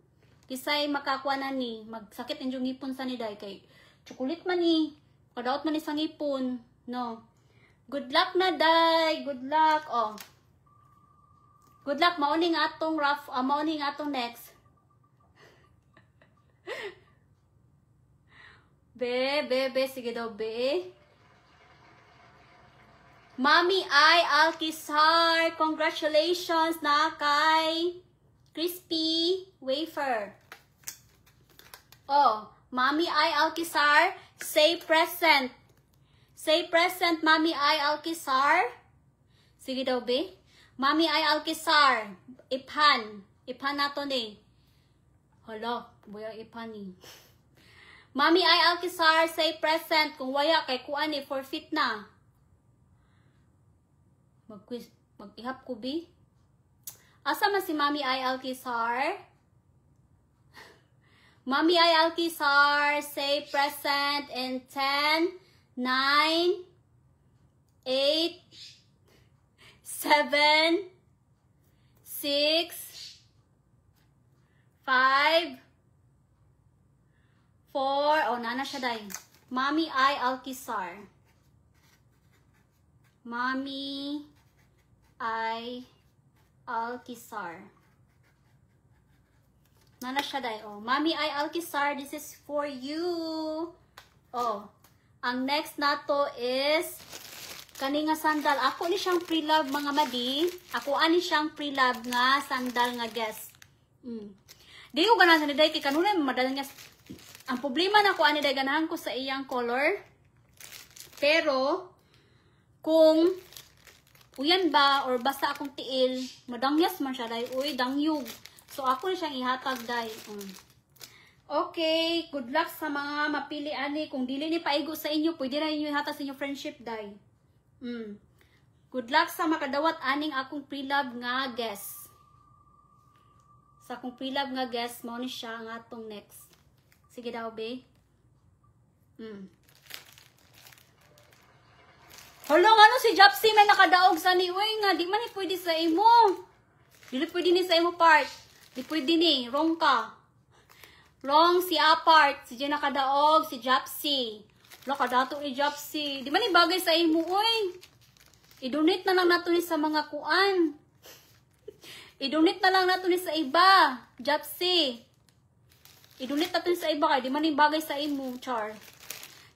Kisay makakuha na ni. Magsakit ang ngipon sa ni day kay chocolate man ni. Kadaot man ni sa ngipon. No. Good luck na day. Good luck. Oh. Good luck. Mauning atong rough. Mauning atong next. Be. Sige daw, be. Mami I Alkisar. Congratulations na kay crispy wafer. Oh. Mami I Alkisar. Say present. Say present, Mami I Alkisar. Sige daw, be. Mami I Alkisar. Iphan. Iphan nato ni. Hala, buya iphan ni. Mami I Alkisar, say present. Kung waya, kay kuan ni, forfeit na. Mag-ihap ko, bi. Asa man si Mami I Alkisar? Mami I Alkisar, say present in 10, 9, 8, 7, 6, 5, 4, oh, nana siya day. Mami I Alkisar. Mami I Alkisar. Nana siya day. Oh, Mami I Alkisar, this is for you. Oh, ang next nato is kani nga sandal. Ako ni siyang pre-love mga madi. Ako ani siyang pre-love nga sandal nga guest. Di ko ganahan sa niday kay kanunay madalang niya. Ang problema na ko ani day ganahan ko sa iyang color. Pero kung uyan ba or basta akong tiil, madangyas man siya day. Uy, dangyug. So ako ni siyang ihatag day. Okay, good luck sa mga mapili ani. Kung dili ni paigo sa inyo, pwede na inyo ihatag sa inyo friendship day. Good luck sa makadawat aning akong pre-love nga guest. Sa akong pre-love nga guest, mao ni siya nga atong next. Sige daw, be. Holong ano si Japsi may nakadaog sa ni. Uy nga, di man ni pwede sa imo. Dili pwede ni sa imo part. Di pwede ni, wrong ka. Wrong si apart. Si Jen nakadaog, si Japsi. Wala kadato ni Japsi. Di man ni bagay sa imo, uy. I-donate na lang nato ni sa mga kuan. I-donate na lang nato ni sa iba. Japsi. I-donate nato ni sa iba kay di man yung bagay sa imo, char.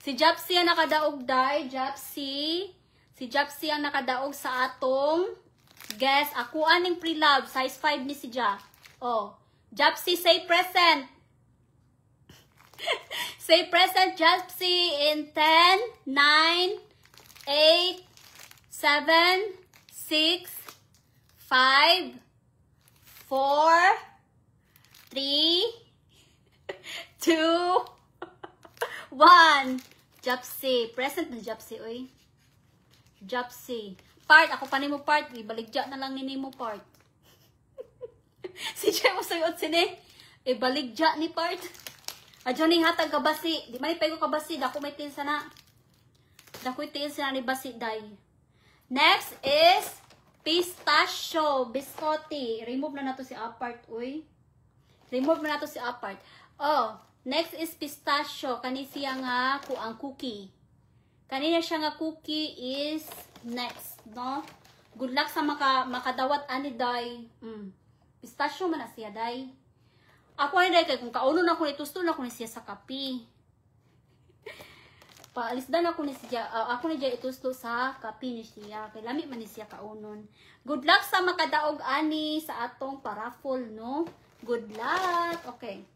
Si Japsi ang nakadaog day, Japsi. Si Japsi ang nakadaog sa atong guess. Ako aning pre-love, size 5 ni si Ja. Oh, Japsi say present. Say present, Japsi, in 10, 9, 8, 7, 6, 5, 4, 3, 2, 1. Japsi. Present na Japsi, oy. Japsi. Part. Ako pa ni mo part. Ibaligya na lang ni mo part. Si Jay mo suyot sini. Ibaligya ni part. Adyo ning hatag kabasi. Di man ipego kabasi. Dako may tinsa na. Dako tinsa na ni basi day. Next is pistachio biscotti. Remove na nato si apart, uy. Remove na nato si apart. Oh, next is pistachio. Kani siya nga ang cookie. Kanina siya nga cookie is next, no? Good luck sa makadawat ani day. Pistachio man na siya day. Ako ay day kay kung kauno na ko ni tusto na ko ni siya sa kape. Paalisdan ako ni siya, ako ni siya itusto sa kape ni siya. Kay lami man ni siya kaunon. Good luck sa makadaog ani sa atong paraffol, no? Good luck. Okay.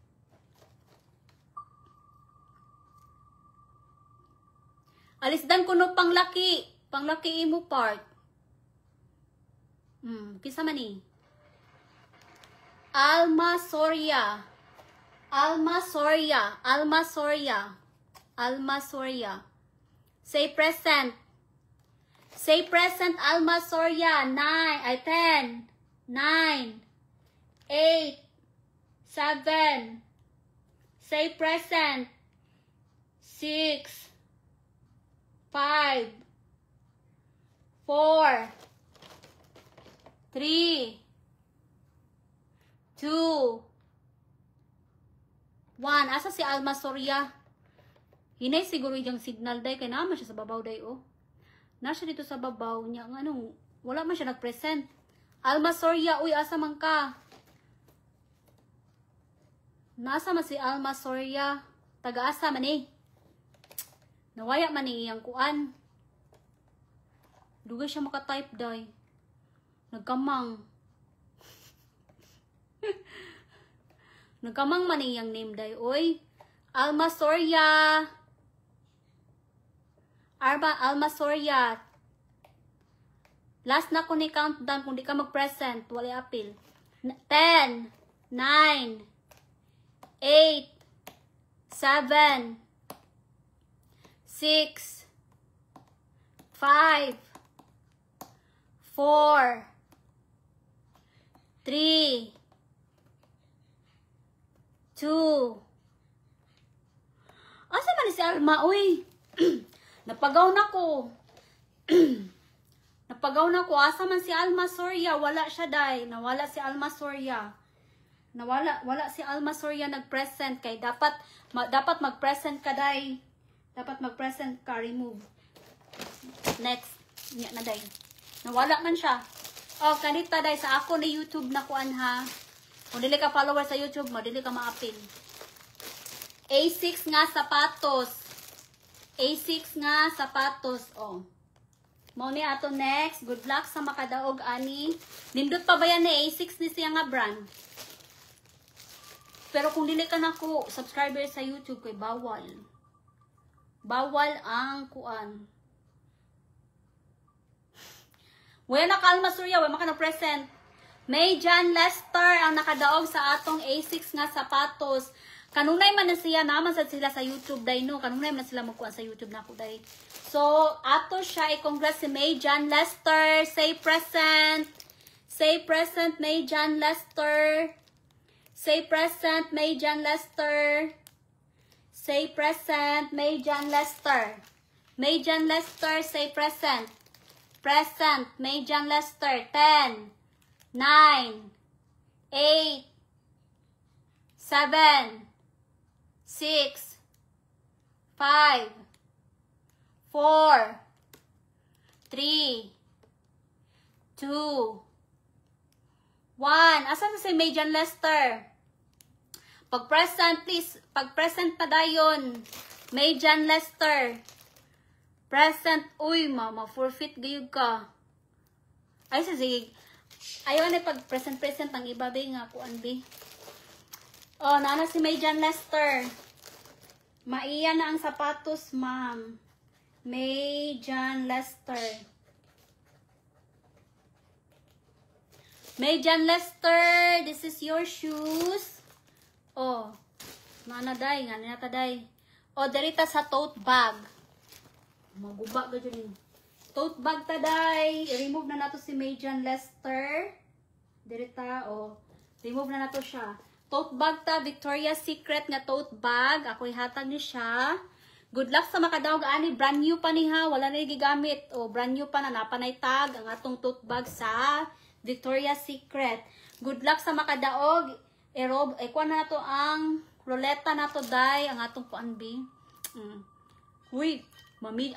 Alisdan ko no panglaki. Panglaki imo part. Kisa man ni? Alma Soria. Alma Soria. Alma Soria. Alma Soria. Say present. Say present, Alma Soria. 10, 9, 8, 7. Say present. 6, 5, 4, 3, 2, 1. Asa si Alma Soria? Hinay siguro yung signal day. Kaya naman siya sa babaw day, oh. Nasa dito sa babaw niya. Anong, wala man siya nag-present. Alma Soria, uy, asa man ka? Nasa man si Alma Soria? Taga-asa man eh. Nawaya man eh, iyang kuan. Dugay siya maka-type day. Nagkamang. Nagkamang man eh, iyang name day, uy. Alma Soria. Alma Soria. Last na ko ni countdown kung di ka mag-present. Wala appeal. 10, 9, 8, 7, 6, 5, 4, 3, 2. Asa man si Alma, uy? Napagaw na ko. Napagaw na ko. Asa man si Alma Soria? Wala siya, day. Nawala si Alma Soria. Wala si Alma Soria nag-present kay dapat mag-present ka, day. Dapat mag-present ka, remove. Next. Nya na, day. Nawala man siya. Oh, kanita, day. Sa ako na YouTube na kuan, ha. Kung dili ka follower sa YouTube mo, dili ka ma-appeal. A6 nga sapatos. A6 nga sapatos. Oh. Mo ni ato next. Good luck sa makadaog ani. Nindot pa ba yan ni A6 ni siya nga brand? Pero kung dili ka na ko subscriber sa YouTube kay bawal. Bawal ang kuan. Wala na Alma Soria, wala maka na present. May John Lester ang nakadaog sa atong A6 nga sapatos. Kanunay man na siya, naman sa sila sa YouTube, day, no? Kanunay man na sila magkuha sa YouTube na ako, day. So, ato siya, i-congrats si May John Lester. Say present. Say present, May John Lester. Say present, May John Lester. Say present, May John Lester. May John Lester, say present. Present, May John Lester. 10, 9, 8, 7, 6, 5, 4, 3, 2, 1. Asan si Megan Lester? Pag present, please. Pag present na dayon. Megan Lester. Present. Uy, mama, forfeit gayud ka. Ay, sige. Ayaw na pag present ang iba, be, nga kuan, be. Oh, nana si Megan Lester. Maiya na ang sapatos, ma'am. Megan Lester. Megan Lester, this is your shoes. Oh, nanaday, nga ninataday. Oh, derita sa tote bag. Maguba ka dyan. Tote bag taday. I-remove na nato si Megan Lester. Derita, oh. Remove na nato siya. Tote bag ta, Victoria's Secret nga tote bag. Ako'y hatag ni siya. Good luck sa makadaog ani, brand new pa ni ha, wala na gigamit. O brand new pa na napanay tag ang atong tote bag sa Victoria's Secret. Good luck sa makadaog. Kuha na nato ang ruleta nato day, ang atong kuanbi. Uy, mami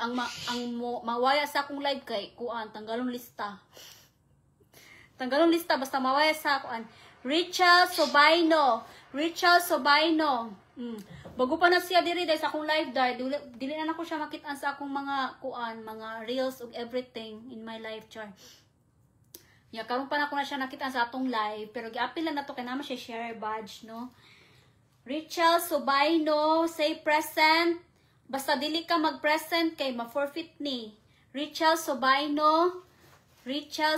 mawaya sa akong live kay kuan tanggalon lista. Tanggalon lista basta mawaya sa kuan. Richel Sobaino. Bago pa na siya diri dahil sa akong live dahil dili na ako siya makitaan sa akong mga kuan, mga reels of everything in my life char. Ya karon pa na ako na siya nakitaan sa atong live pero giapil lang nato kay naman siya share badge no. Richel Sobaino, say present. Basta dili ka mag-present kay ma-forfeit ni. Richel Sobaino. 10,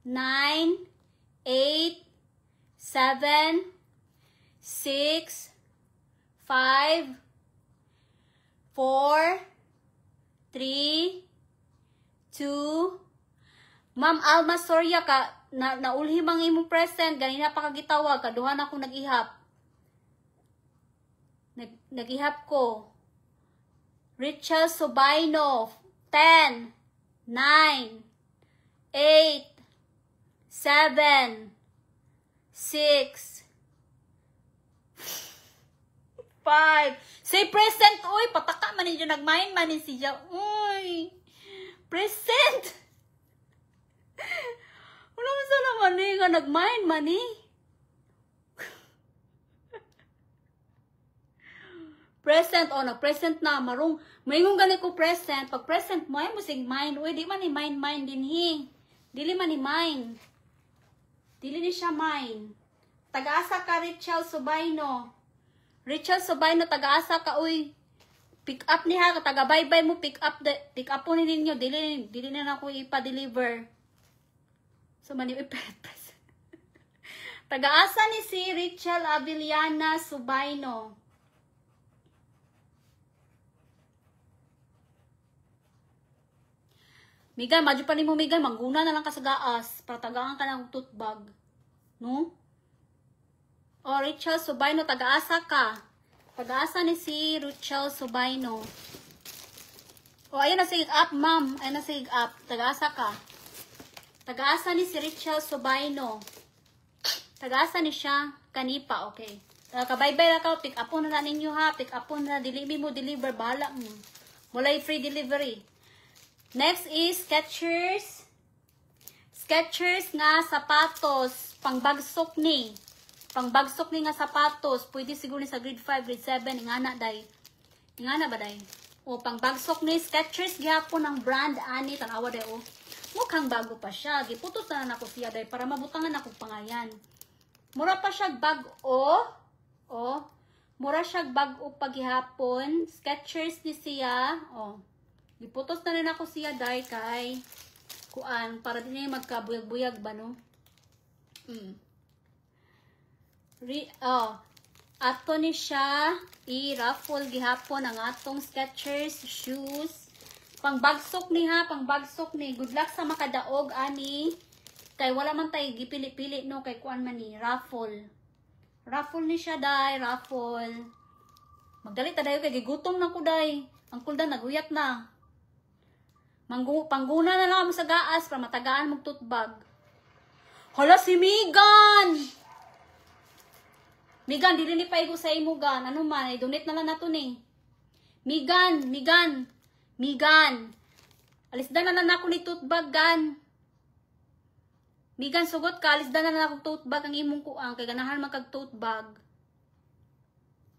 9, 8, 7, 6, 5, 4, 3, 2, Ma'am Alma Soria ka, naulhim ang imong present, ganina pa kagitawag, kaduhan ako nag-ihap. Nag-ihap ko. Richel Sobaino, 10, 9, 8, 7, 6, 5. Say present. Uy, pataka man ninyo. Nagmain man ni siya. Uy, present. Ano sa naman ni nga nagmain man ni? Present. Oh, nag-present na. Marong, mayroong ganit ko present. Pag present mo, ay mo sig mind. Uy, di man ni mind din hi. Dili man ni mind. Dili ni siya mind. Taga-asa ka, Richel Sobaino. Richel Sobaino, taga-asa ka, uy. Pick up niya, taga-bye-bye mo, pick up po ninyo. Dili na ako ipa-deliver. So, mani ipa-present. Taga-asa ni si Richel Aviliana Sobaino. Migay, madyo pa ni mo, Migay. Mangguna na lang ka sa gaas. Para tagaan ka ng tote bag. No? O, Richel Sobaino, taga-asa ka. Taga-asa ni si Richel Sobaino. O, ayun na sig up, ma'am. Ayun na sig up. Taga-asa ka. Taga-asa ni si Richel Sobaino. Taga-asa ni siya. Kanipa, okay. Kabay-bay na ka. Pick up na na ninyo ha. Pick up na. Mo deliver. Bahala mo. Mulay free delivery. Next is Skechers. Skechers nga sapatos. Pangbagsok ni. Pangbagsok ni nga sapatos. Pwede siguro ni sa grade 5, grade 7. Ingana day. Ingana ba day? O, pangbagsok ni Skechers. Gihapon ng brand ani. Tanawa day o. Mukhang bago pa siya. Giputos na ako siya day. Para mabutangan ako pangayan. Mura pa siya bag o. O. Mura siya bag o paghihapon. Skechers ni siya. O. Giputos na rin ako siya day kay kuan para din niya magkabuyag-buyag ba no? Ato ni siya i-raffle gihapon ang atong Skechers shoes. Pangbagsok ni ha, pangbagsok ni. Good luck sa makadaog ani. Kay wala man tay gipili-pili no kay kuan man ni raffle. Raffle ni siya day, raffle. Magdali ta dayo kay gigutom na ko day. Ang kulda naguyat na. Pangguna na lang mo sa gaas para matagaan mong tutbag. Hala si Megan! Megan, dili ni paigo sa imo gan. Ano man, i-donate na lang nato ni. Megan. Alisdan na lang ako ni tutbag gan. Migan, sugot ka. Alisdan na akong tote bag ang imong kuang. Kay ganahan magkag tote bag.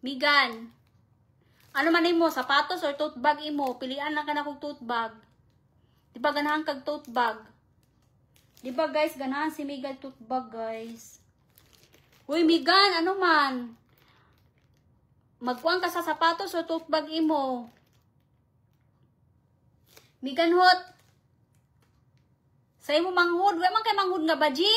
Migan. Ano man imo? Sapatos or tote bag imo? Pilian lang ka na kong tote bag. Diba ganahan kag tote bag? Diba guys, ganahan si Migan tote bag guys. Uy, Migan, ano man? Magkuang ka sa sapatos o tote bag imo? Migan hot. Sa imo manghud, wa man kay manghud nga baji.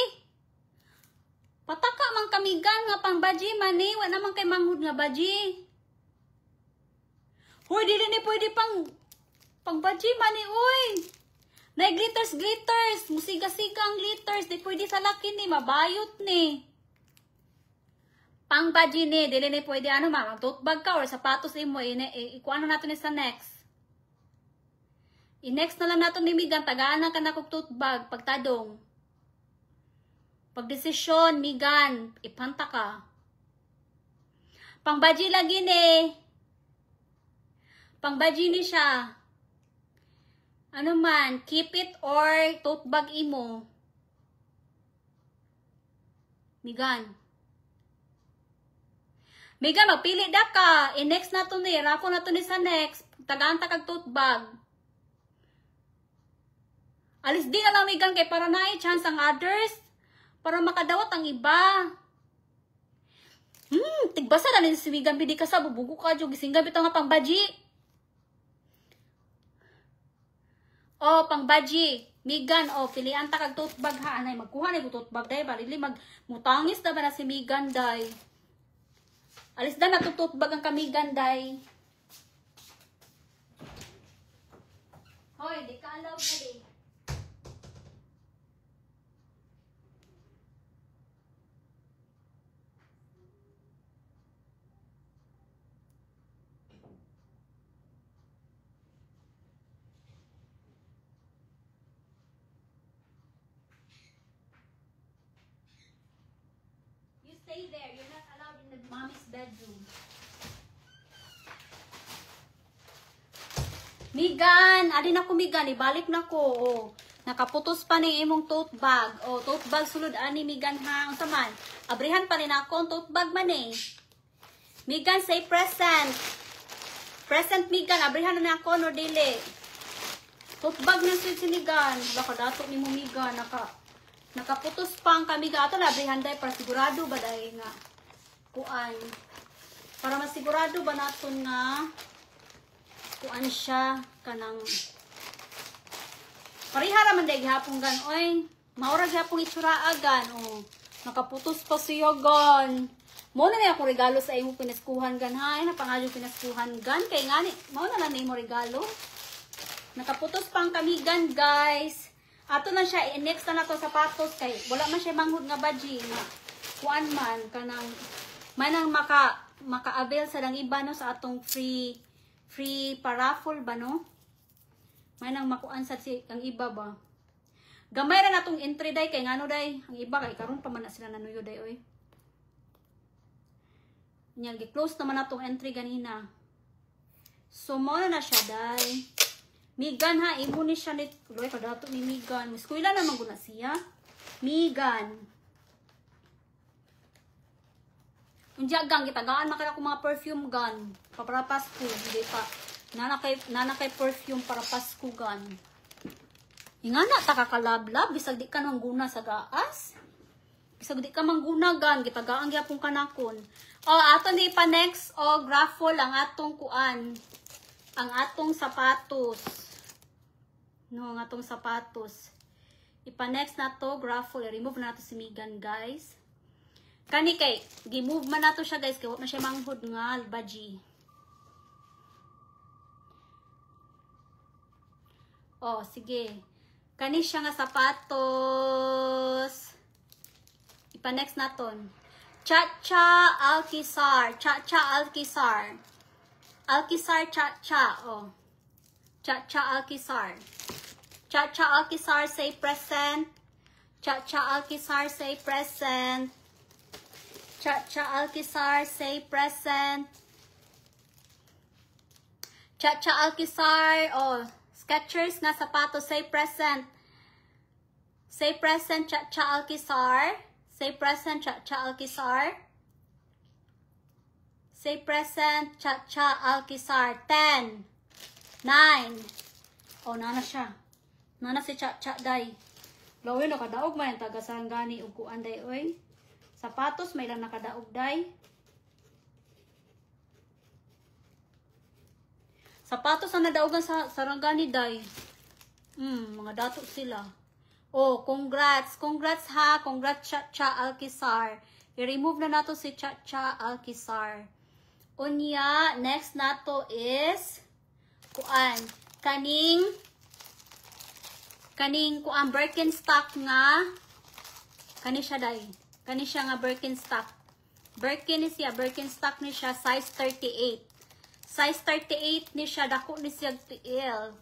Pataka man kamigan nga pang baji man ni, wa naman kay manghud nga baji. Hoy, dili ni pwede pang baji man ni, uy. Nay glitters, musiga-siga ang glitters, di pwede sa laki ni, mabayot ni. Pang baji ni, dili ni pwede ano ma, tote bag ka or sapatos imo, ikuano nato ni sa next. I-next na lang nato ni Migan, tagaan na ka na kong tote bag, pagtadong. Pagdesisyon, Migan, ipanta ka. Pang baji lagi ni. Pang baji ni siya. Ano man, keep it or tote bag imo. Migan. Migan, magpili da ka. I-next na to ni. Rako na to ni sa next. Tagaan ta kag tote bag. Alis din na lang Migan kay para na chance ang others. Para makadawat ang iba. Tigbasa na ni si Migan. Pidi ka sa bubugo ka. Gisingga bitaw nga pang baji. Oh, pang baji. Migan, oh, pilian ta kag tote bag ha. Anay, magkuha na yung tote bag day. Barili, mutangis na ba na si Migan day. Alis na na tote bag ang kamigan day. Hoy, di ka alaw na di. Stay there. You're not allowed in the mommy's bedroom. Migan! Alin ako Migan. Ibalik na ko. Oh. Nakaputos pa ni imong tote bag. Oh, tote bag sulod ani Migan ha. Ang saman. Abrihan pa rin ako ang tote bag man eh. Migan, say present. Present Migan. Abrihan na ako no dili. Tote bag na si Migan. Baka dato ni mo Migan. Nakaputos pang kami gato na abrihanday para sigurado ba dahil nga kuan para masigurado ba naton nga kuan siya kanang parihara man dahil gihapon gan oy maura gihapon itsura agan oh nakaputos pa siya gan mo na niya akong regalo sa imo pinaskuhan gan ha na pangayo pinaskuhan gan kay ngani mo na lang nimo regalo nakaputos pang kami gan guys. Ato na siya, i-next na to sapatos kay wala man siya manghud nga baji nga kuan man kanang manang maka-avail sa lang iba no sa atong free paraffle ba no? Manang makuan sa si ang iba ba. Gamay ra natong entry day kay ngano day ang iba kay karon pa man na sila nanuyo day oy. Nya gi-close naman natong entry ganina. So mo na siya day. Migan ha, imo ni siya ni Loy kadato ni Migan. Miskuila naman guna siya. Migan. Unja gang gitagaan man kada ko mga perfume gun. Para Pasko, hindi pa. Nana kay perfume para Pasko gun. Ingana ta kakalablab bisag di ka nang guna sa gaas. Bisag di ka mangguna gun, gitagaan gyapon kanakon. Oh, ato ni pa next graphol ang atong kuan. Ang atong sapatos. No, ang atong sapatos. Ipa-next na to, graphol. I-remove na to si Migan, guys. Kani kay, gi-move man na to siya, guys. Kaya wala na siya manghud nga, baji. Oh, sige. Kani siya nga sapatos. Ipa-next na to. Cha-cha Alkisar. Cha-cha Alkisar. Alkisar cha-cha. Oh. Cha-cha Alkisar. Cha-cha Alkisar, say present. Cha-cha Alkisar, say present. Cha-cha Alkisar, say present. Cha-cha Alkisar, oh, Skechers nga sapatos, say present. Say present, Cha Alkisar. Say present, Cha Alkisar. Say present, Cha Alkisar. 10, 9. Oh, nana siya. Nana si Cha day. Lawin, nakadaog man yung taga Sarangani ug kuan day, oy. Sapatos, may lang nakadaog day. Sapatos ang nadaogan sa Sarangani day. Mga dato sila. Oh, congrats. Congrats ha. Congrats Cha Alkisar. I-remove na nato si Cha Alkisar. Unya, next nato is kuan. Kaning kuan Birkenstock nga. Kani siya day. Kani siya nga Birkenstock. Birkenstock ni siya size 38. Size 38 ni siya, dako ni siya tiil.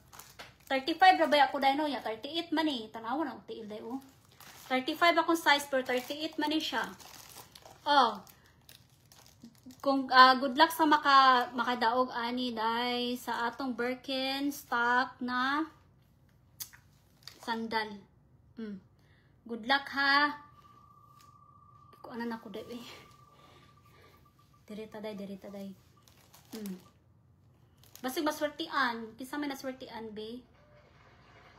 35 ra ba ako dai no ya? 38 man ni. Tanawan ang tiil dai oh. 35 akong size pero 38 man ni siya. Oh. Kung good luck sa makadaog ani dai sa atong Birkenstock na sandal. Good luck ha. Ko ana nako dai eh. Dirita day. Basig maswertian. Kisa may naswertian be.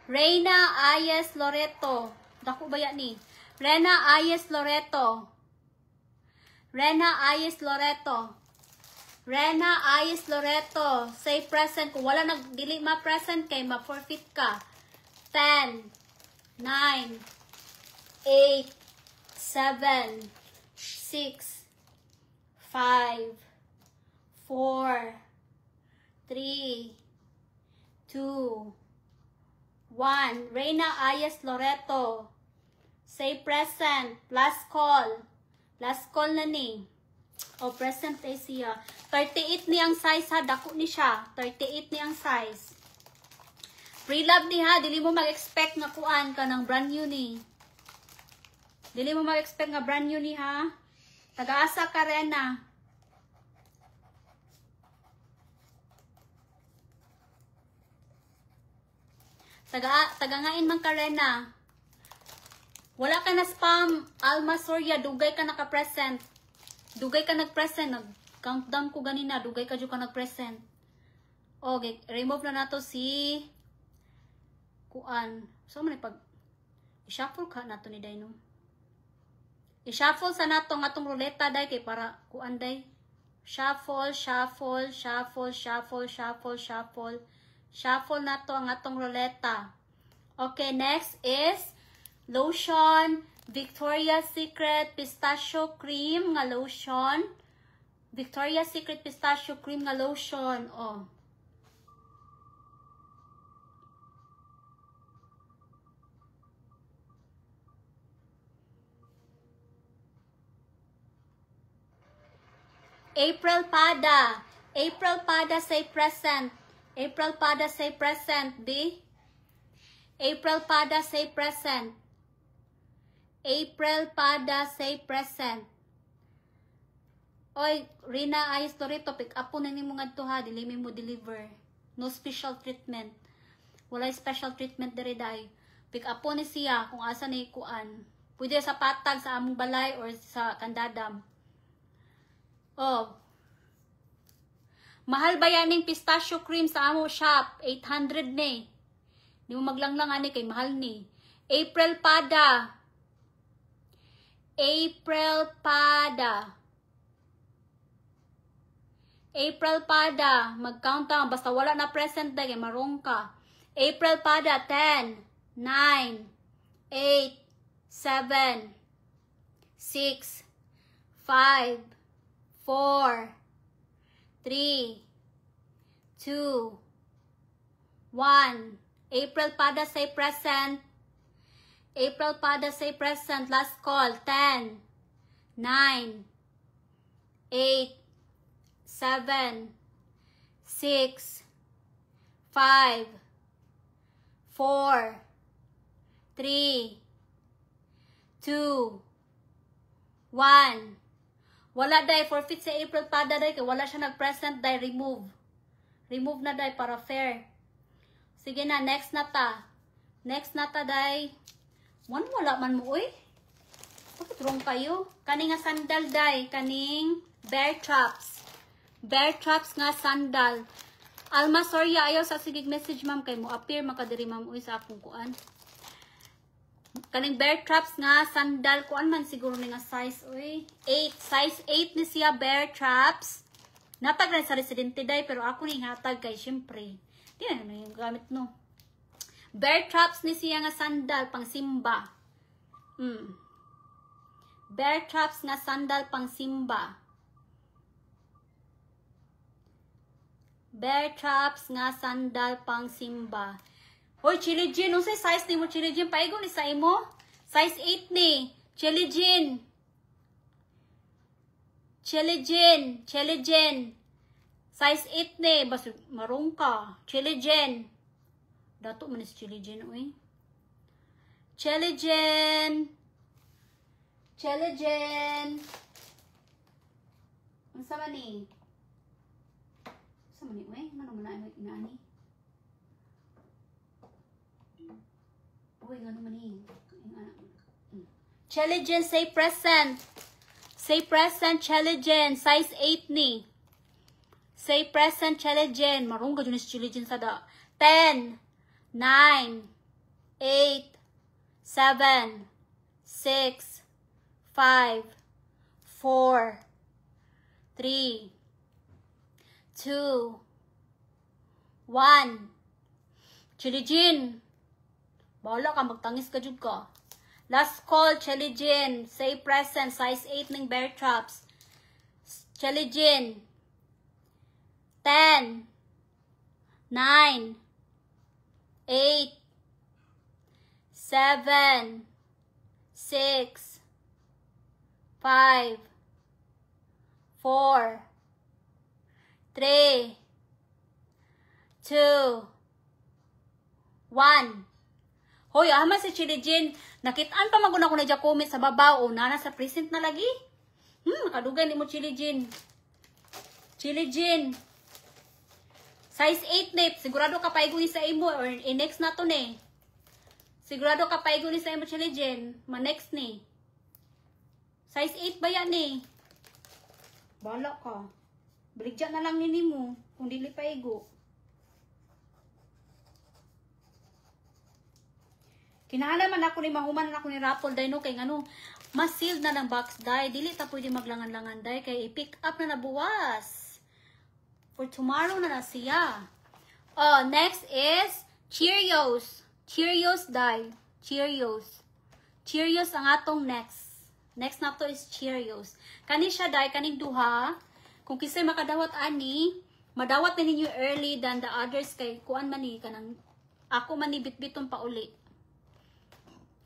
Reina Ayes Loreto. Dako ba yan ni? Rena Ayes Loreto. Say present. Kung wala dili ma-present kay ma-forfeit ka. 10, 9, 8, 7, 6, 5, 4, 3, 2, 1. Reina Ayes Loreto. Say present. Last call. Last call na ni. O, present eh siya. 38 ni ang size ha. Dako ni siya. 38 ni ang size. Pre-love ni ha. Dili mo mag-expect nga kuan ka ng brand new ni. Dili mo mag-expect nga brand new ni ha. Taga-asa ka rin na. Tagangain man ka rin na. Wala ka na spam. Alma Soria, dugay ka naka-present. Dugay ka nag-present. Nag-countdown ko ganina. Dugay ka dyan ka nag-present. Okay, remove na nato si kuan. So, man pag i-shuffle ka nato ni Day, no? I-shuffle sa nato nga tong ruleta, Day, kay para kuan, Day. Shuffle. Shuffle na to ang atong ruleta. Okay, next is lotion. Victoria's Secret Pistachio Cream nga lotion. Victoria's Secret Pistachio Cream nga lotion. Oh. April Pada. April Pada say present. April Pada say present, B. April Pada say present. April Pada say present. Oy, Rina Ayes Loreto, pick up po na ni mo nga to ha, dili mo deliver. No special treatment. Wala special treatment diri day. Pick up po ni siya kung asa ni kuan. Pwede sa patag sa among balay or sa kandadam. Oh. Mahal ba yaning pistachio cream sa amo shop? 800 ni. Di mo maglanglang ani kay mahal ni. April Pada. April Pada. April Pada. Mag-countdown. Basta wala na present na kay marong ka. April Pada. 10, 9, 8, 7, 6, 5, 4, 3, 2, 1. April Pada say present. April Pada say present. Last call. 10, 9, 8, 7, 6, 5, 4, 3, 2, 1. Wala day, forfeit sa April Pada day, kaya wala siya nag-present day, remove. Remove na day para fair. Sige na, next na ta. Next na ta day. Wala man mo, uy. Bakit wrong kayo? Kaning nga sandal, day. Kaning bear traps. Bear traps nga sandal. Alma, sorry, ayaw sa sigig message, ma'am. Kay mo appear, makadiri, ma'am, uy, sa akong kuan. Kaning bear traps nga sandal. Kuan man siguro ni nga size, uy. 8. Size 8 ni siya, bear traps. Natag na sa residente, day. Pero ako ni hatag kay, syempre. Di na yung gamit, no. Bear traps ni siya nga sandal, pang simba. Bear traps nga sandal, pang simba. Bear traps nga sandal, pang simba. Hoy, Chili Jean, unsay size ni mo, Chili Jean? Paigo ni sa imo? Size 8 ni. Chili Jean. Chili Jean. Chili Jean. Size 8 ni. Bas, marong ka. Chili Jean. Dato man si Chili Jean, uy. Chili Jean. Chili Jean. Ano sa mani? Sa mani, uy? Ano man na inaani? Uy, ano mani? Chili Jean, say present. Say present, Chili Jean. Size 8 ni. Say present, Chili Jean. Marong ka dyan si Chili Jean sa da. 10, 9, 8, 7, 6, 5, 4, 3, 2, 1. Chili Jean. Bahala ka, magtangis ka jud ka. Last call, Chili Jean. Say present, size 8 ng bear traps. Chili Jean. 10, 9, 8, 7, 6, 5, 4, 3, 2, 1. Hoy, ama si Chili Jean. Nakitaan pa maguna ko na dyan comment sa babaw. O, nana sa present na lagi. Nakadugay ni mo, Chili Jean. Chili Jean. Size 8 na. Sigurado ka paigunin sa imo. Or next na to ne. Sigurado ka paigunin sa imo, Chili Jean. Ma-next ni. Size 8 ba yan eh? Bala ka. Baligyan na lang nini mo. Kung dili paigo. Kinahanglan man ako ni mahuman na ako ni raffle day no kay ngano mas sealed na ng box day dili ta pwede maglangan-langan day kay i-pick up na nabuwas for tomorrow na siya. Oh, next is Cheerios. Cheerios day. Cheerios. Cheerios ang atong next. Next na to is Cheerios. Kani siya day kaning duha. Kung kisay makadawat ani, madawat na ninyo early than the others kay kuan man ni kanang ako man ni bitbiton pa uli.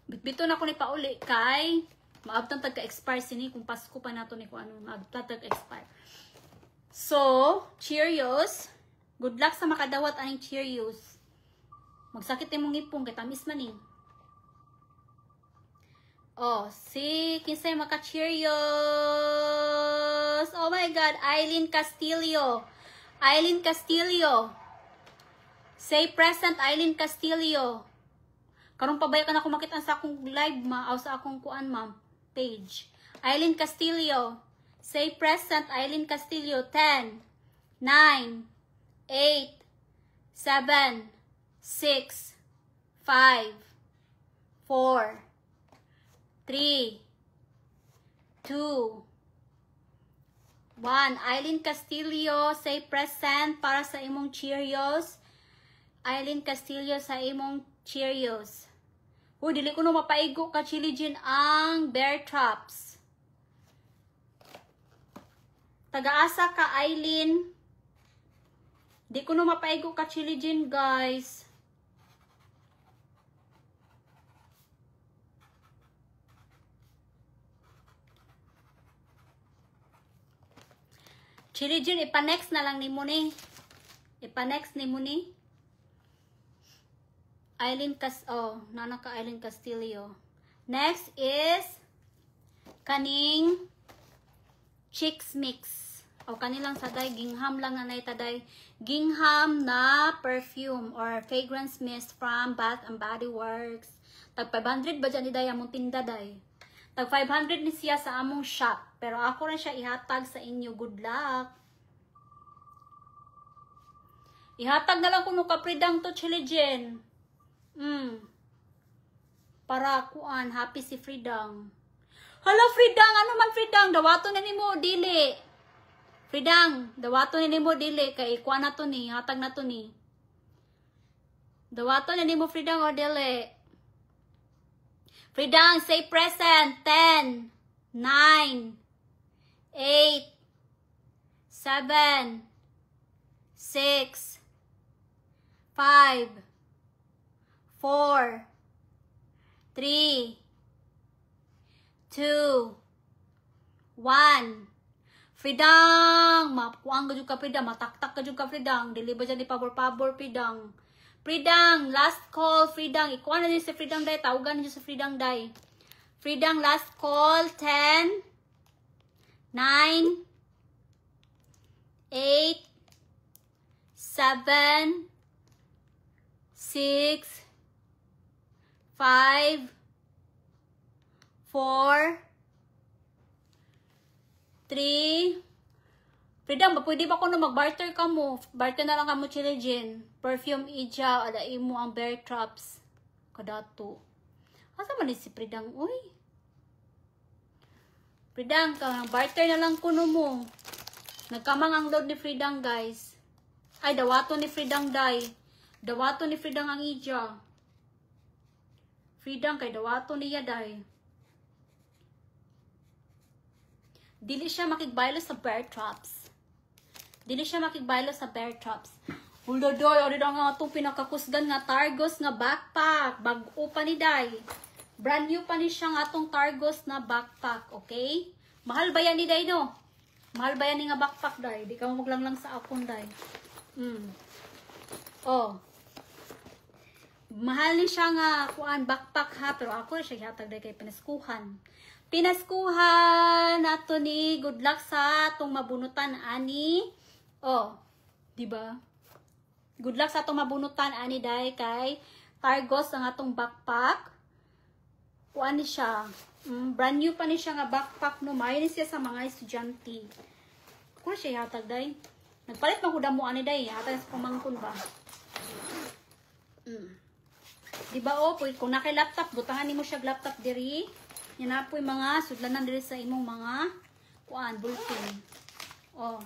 Bitbito na ko ni pauli kay maabtang tagka-expire sini kung Pasko pa nato ni ko ano maabtang tagka-expire. So, Cheerios. Good luck sa makadawat aning Cheerios. Magsakit imong ngipong kay tamis man ni. Oh, si kinsay maka Cheerios. Oh my god, Eileen Castillo. Eileen Castillo. Say present, Eileen Castillo. Karong pabaya ka na ako makita sa akong live ma o sa akong kuan ma'am page. Eileen Castillo. Say present, Eileen Castillo. 10, 9, 8, 7, 6, 5, 4, 3, 2, 1. Eileen Castillo, say present para sa imong Cheerios. Eileen Castillo sa imong Cheerios. Uy, dili ko no mapaigo ka Chili Jean ang bear traps. Taga-asa ka, Eileen. Di ko no mapaigo ka Chili Jean, guys. Chili Jean, ipa-next na lang ni mo ni. Ipa-next ni mo ni. Eileen nana ka Eileen Castillo. Next is kaning Chicks Mix. O kanilang saday gingham lang na taday gingham na perfume or fragrance mist from Bath and Body Works. Tag 500 ba dyan ni day among tinda day? Tag 500 ni siya sa among shop. Pero ako rin siya ihatag sa inyo. Good luck. Ihatag na lang kuno ka pridang to Chiligen. Para kuan happy si Fridang. Hala Fridang, ano man Fridang? Dawato na nimo dili. Fridang, dawato na nimo dili kay kuan na to ni, hatag na to ni. Dawato na nimo Fridang o dili. Fridang, say present. 10, 9, 8, 7, 6, 5, 4, 3, 2, 1. Fridang, mapuang ka jud ka Fridang, mataktak ka jud ka Fridang, dili ba dyan ni pabor-pabor Fridang. Fridang, last call Fridang. Ikuha na din si Fridang day, tawagan niyo sa Fridang day. Fridang, last call. 10, 9, 8, 7, 6, 5, 4, 3. Fridang, ba pwede ba ko na mag-barter ka mo? Barter na lang ka mo Chiligen. Perfume Ija, alai mo ang bear traps. Kadato. Asa man si Fridang, uy? Fridang, barter na lang kuno mo. Nagkamang ang load ni Fridang, guys. Ay, dawato ni Fridang, day. Dawato ni Fridang ang Ija. Fridang, kay dawato niya, day. Dili siya makigbaylo sa bear traps. Dili siya makigbaylo sa bear traps. Uldodoy, o rin nga itong pinakakusgan nga Targos nga backpack. Bag-o pa ni day. Brand new pa ni siya nga itong Targos na backpack. Okay? Mahal ba yan ni day, no? Mahal ba yan ni nga backpack, day? Di ka maglang sa akong, day. Oh. Mahal ni siya nga kuan backpack ha. Pero ako siya hatag day kay pinaskuhan. Pinaskuhan nato ni good luck sa atong mabunutan ani. Oh, di ba? Good luck sa atong mabunutan ani day kay Targos ang atong backpack. Kuan ni siya. Brand new pa ni siya nga backpack no. Mayo ni siya sa mga estudyante. Kuno siya hatag day. Nagpalit man ko damo ani day. Hatag sa pamangkon ba. Di ba oh, kung naka laptop, butangan nimo siya laptop diri. Yan na po yung mga sudlanan diri sa imong mga kuan, bulletin. Oh.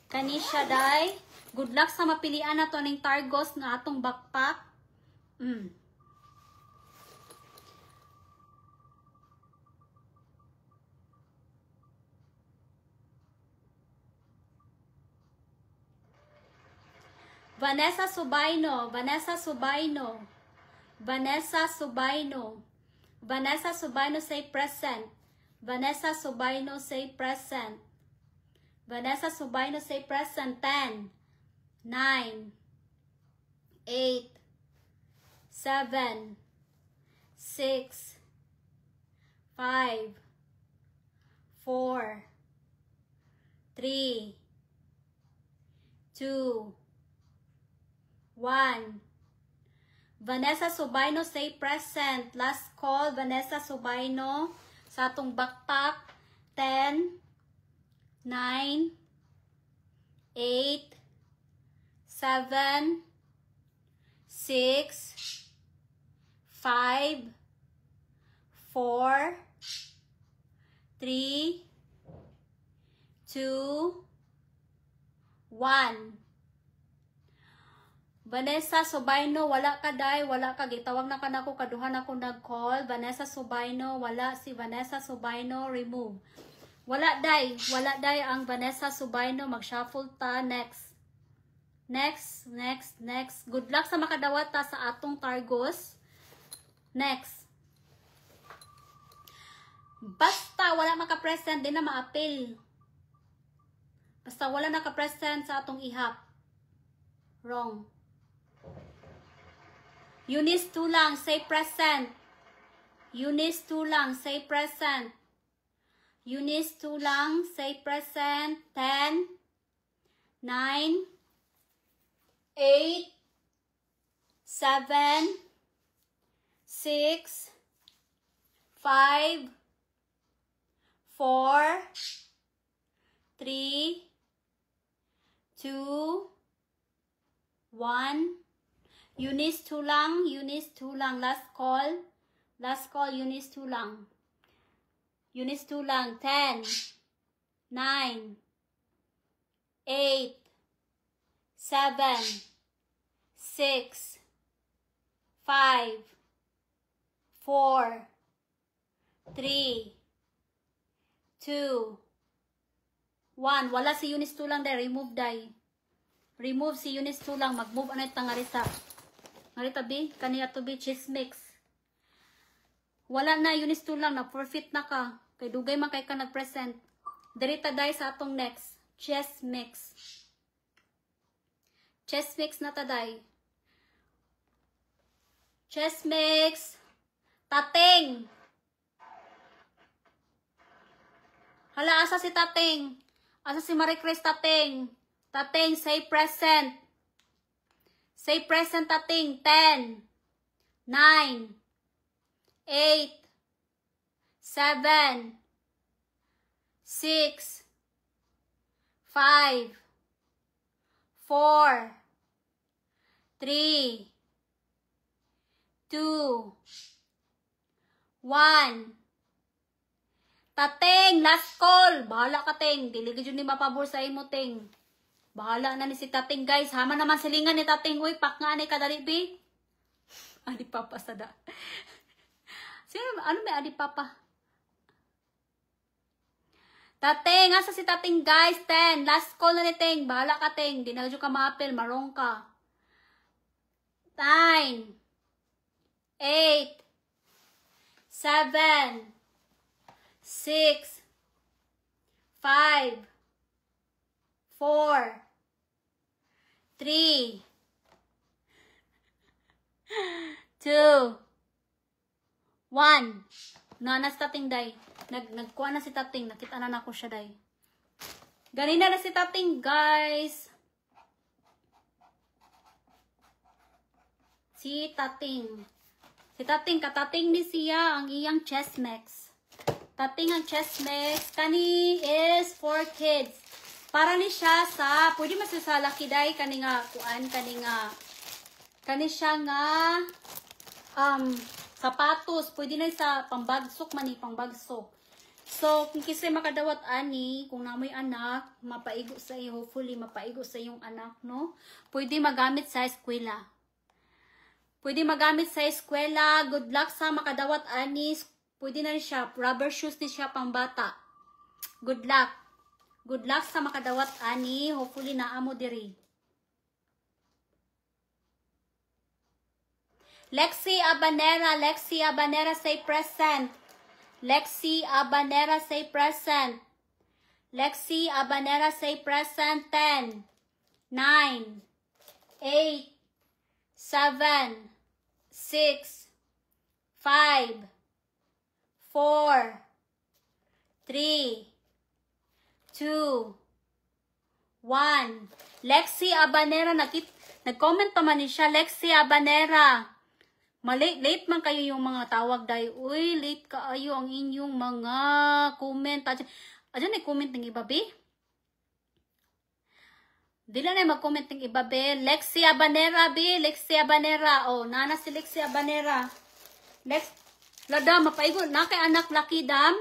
Kani siya day. Good luck sa mapilian na to ning Targos nga atong backpack. Vanessa Subaino, Vanessa Subaino. Vanessa Subaino. Vanessa Subaino say present. Vanessa Subaino say present. Vanessa Subaino say present. 10, 9, 8, 7, 6, 5, 4, 3, 2, 1. Vanessa Subaino say present. Last call, Vanessa Subaino sa atong backpack. 10, 9, 8, 7, 6, 5, 4, 3, 2, 1. Vanessa Subaino, wala ka day, wala ka. Gitawag na ka na ko, kaduhan ako nag-call. Vanessa Subaino, wala si Vanessa Subaino, remove. Wala day ang Vanessa Subaino. Mag-shuffle ta, next. Next, next, next. Good luck sa makadawat ta sa atong Targos. Next. Basta wala maka-present, di na ma-appeal. Basta wala naka-present sa atong ihap. Wrong. Eunice 2 lang, say present. Eunice 2 lang, say present. Eunice 2 lang, say present. 10, 9, 8, 7, 6, 6, 5, 4, 3, 2, 1. Eunice 2 lang. Eunice 2 lang. Last call. Last call. Eunice 2 lang. Eunice 2 lang. 10, 9, 8, 7, 6, 5, 4, 3, 2, 1. Wala si Eunice 2 lang there. Remove die. Remove si Eunice 2 lang. Mag-move ano itang ngarita. Ngarita B. Kaniya to be cheese mix. Wala na Eunice 2 lang. Na-forfeit na ka. Kay dugay man kay ka nag-present. Dirita die sa atong next. Chess mix. Chess mix na taday. Chess mix. Tating. Hala, asa si Tating? Asa si Marie Chris Tating? Tating, say present. Say present, Tating. 10, 9, 8, 7, 6, 5, 4, 3, 2, 1. Tating, last call. Bahala ka, Ting. Dili gyud ni mapabor sa imo, Ting. Bahala na ni si Tating, guys. Hama naman silingan ni Tating. Uy, pak nga ni kadali, B. Adi Papa sada. Sino, ano may Adi Papa? Tating, asa si Tating, guys? 10. Last call na ni Ting. Bahala ka, Ting. Di na ka ma-apel. Marong ka. 9, 8, 7, 6, 5, 4, 3, 2, 1. Na si Tating, day. Nagkuha na si Tating. Nakita na ako siya, day. Ganina na si Tating, guys. Si Tating. Si Tating, katating ni siya ang iyang chess mix. Tating ang chess mix. Kani is for kids. Para ni siya sa, pwede mas sa laki day, kani nga, kuan, kani siya nga, sapatos, pwede na sa pambagsok man pambagsok. So, kung kisay makadawat ani, kung namoy anak, mapaigo sa iyo, hopefully, mapaigo sa iyong anak, no? Pwede magamit sa eskwela. Pwede magamit sa eskwela. Good luck sa makadawat ani. Pwede na siya. Rubber shoes ni siya pang bata. Good luck. Good luck sa makadawat ani. Hopefully naamo diri. Lexi Abanera. Lexi Abanera say present. Lexi Abanera say present. Lexi Abanera say present. 10, 9, 8, 7, 6, 5, 4, 3, 2, 1. Lexi Abanera, nag-comment pa man siya. Lexi Abanera. Late man kayo yung mga tawag dahil. Uy, late kaayo ang inyong mga comment. Adyan ay comment ng iba, be? Dila na mag-comment ng iba, be. Lexi Abanera, be. Lexi Abanera. Oh, nana si Lexi Abanera. Lada, mapaigo. Nakay anak laki, dam.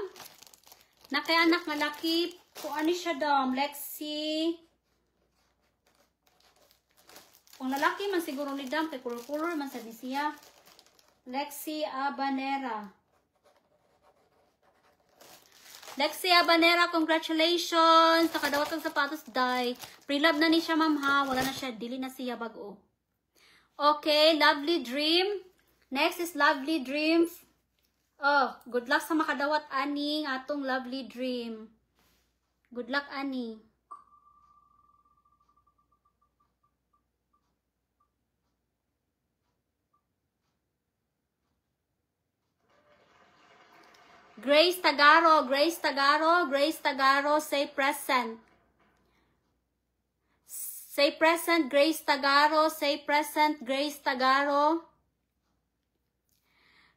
Nakay anak nga laki. Kung ano siya, dam. Lexi. Kung lalaki man siguro ni dam. Kay kulor-kulor man sa siya. Lexi Abanera. Lexi Abanera, congratulations! Nakadawat ang sapatos, day. Pre-love na ni siya, ma'am, ha? Wala na siya. Dili na siya bago. Okay, Lovely Dream. Next is Lovely Dreams. Oh, good luck sa makadawat, ani, atong Lovely Dream. Good luck, ani. Grace Tagaro, Grace Tagaro, Grace Tagaro, say present. Say present, Grace Tagaro, say present, Grace Tagaro.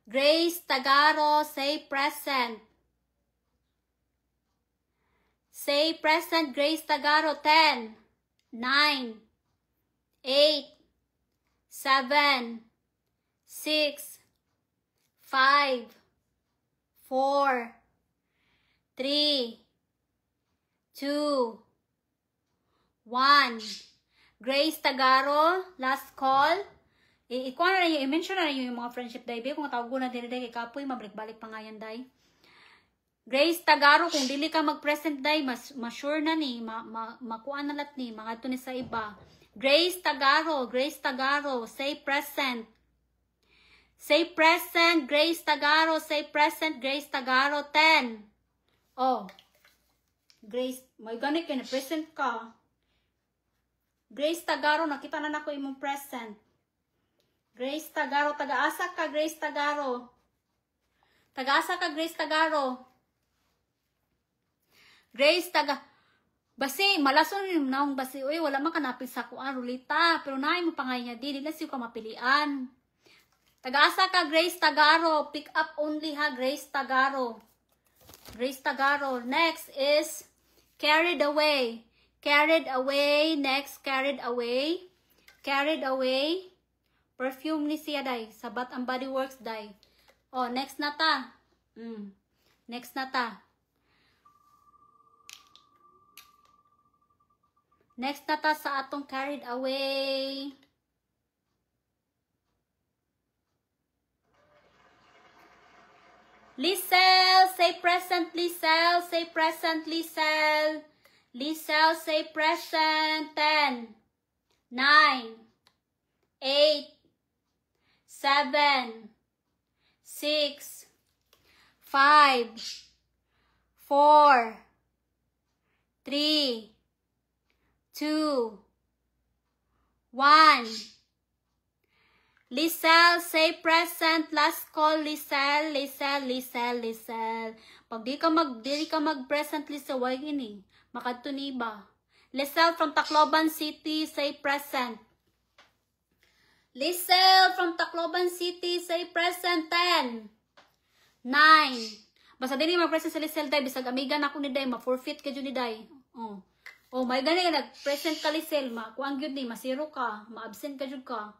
Grace Tagaro, say present. Say present, Grace Tagaro. 10, 9, 8, 7, 6, 5, 4, 3, 2, 1. Grace Tagaro, last call. Ikuha na rin, i-mention na rin yung mga friendship day. Kung tawag ko na din kay Kapoy, mabalik-balik pa nga yan day. Grace Tagaro, kung dili ka mag-present day, ma-sure na ni, makuha na lahat ni, mga ito ni sa iba. Grace Tagaro, say present. Say present, Grace Tagaro, say present, Grace Tagaro. 10. Oh, Grace, may ganit ka na, present ka. Grace Tagaro, nakita na nako imong present. Grace Tagaro, taga-asa ka, Grace Tagaro. Taga-asa ka, Grace Tagaro. Grace Basi, malason yung naong basi. Uy, wala man kanapil sa kuan, Rulita. Pero naay mo pangay niya, di na siya ka mapilian. Taga-asa ka, Grace Tagaro. Pick up only ha, Grace Tagaro. Grace Tagaro. Next is Carried Away. Carried Away. Next, Carried Away. Carried Away. Perfume ni siya, day. Sa Bath and Body Works, day. Oh, next na ta. Next na ta. Next na ta sa atong Carried Away. Lisel, say present, Lisel. Say present, Lisel. Lisel, say present. 10, 9, 8, 7, 6, 5, 4, 3, 2, 1. Lisel, say present. Last call, Lisel. Pag di ka mag-present, Lisel, wag ini. Makadto ni ba? Lisel from Tacloban City, say present. Lisel from Tacloban City, say present. 10, 9. Basta din mag-present sa Lisel, day. Bisag amigan ako ni day. Ma-forfeit ka dyan ni day. Oh, may gani ka nag-present ka, Lisel. Kuang yun ni, masiro ka. Ma-absent ka dyan ka.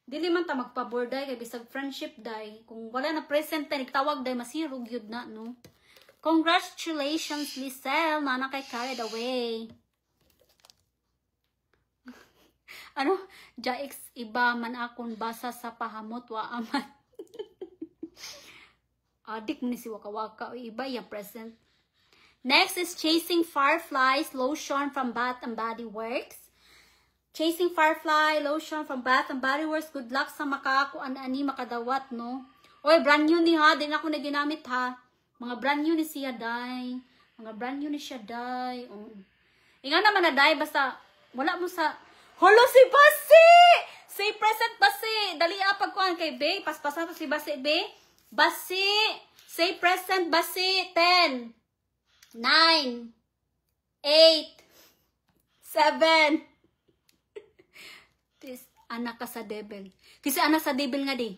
Dili man ta magpabor day, kay bisag friendship day. Kung wala na present day, nagtawag day, masiro yun na, no? Congratulations, Lisel. Nana kay Carried Away. Ano? Jaix, iba man akong basa sa pahamot wa aman. Adik mo ni si Waka-Waka. Iba yung present. Next is Chasing Fireflies lotion from Bath and Body Works. Chasing Firefly lotion from Bath and Body Works. Good luck sa makakakuan-ani makadawat, no? Oy, brand new ni ha. Din ako na ginamit ha. Mga brand new ni siya, day. Mga brand new ni siya, day. Inga naman na, day. Basta, wala mo sa... Holo, si Basi! Say present, Basi! Dali pagkuhan kay Bay. Paspasan to si Basi, Bay. Basi! Say present, Basi! 10, 9, 8, 7. Tis, anak ka sa devil. Kasi anak sa devil nga di.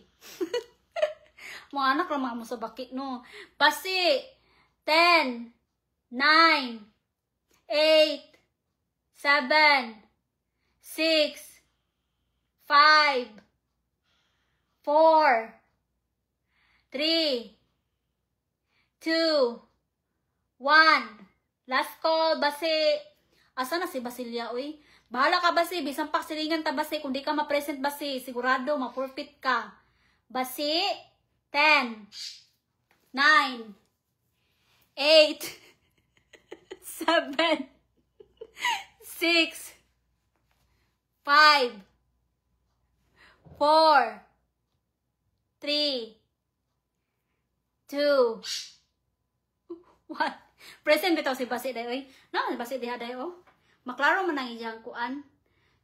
Mga anak ramah mo sa bakit, no? Basi! 10, 9, 8, 7, 6, 5, 4, 3, 2, 1. Last call, Basi. Asa na si Basilia, uy? Bahala ka, Basi. Bisang paksilingan ta, Basi. Kung di ka ma-present, Basi, sigurado, ma-forfeit ka. Basi, 10, 9, 8, 7, 6, 5, 4, 3, 2, 1. Present bitaw si Basi day, oy. No, Basi diha day, oh. Maklaro man ang iyang kuan.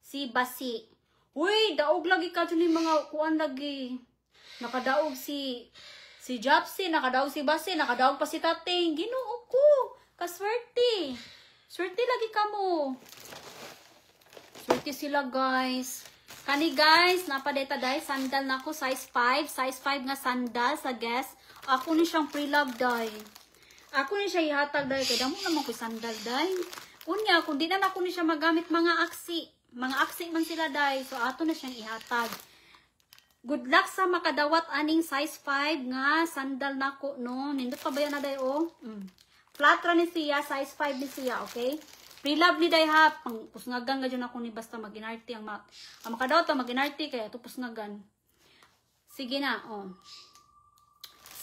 Si Basi. Uy, daog lagi ka dyan yung mga kuan lagi. Nakadaog si Japsi, nakadaog si Basi, nakadaog pa si Tating. Ginoo ko. Kaswerte. Swerte lagi ka mo. Swerte sila, guys. Kani guys, napadeta dai sandal nako size 5. Size 5 nga sandal sa Guess. Ako ni siyang pre-love dai. Ako ni siya ihatag dai. Kaya damo naman ko sandal dai. Unya, kung di na ako ni siya magamit mga aksi. Mga aksi man sila dai. So, ato na siyang ihatag. Good luck sa makadawat aning size 5 nga sandal nako no. Nindot pa ba yan na day oh? Flat ra ni siya, size 5 ni siya, okay? Pre-love ni day ha. Pang pusngagan ga dyan ako ni basta maginarty ang makadawat pa maginarty kaya ito pusngagan. Sige na, oh.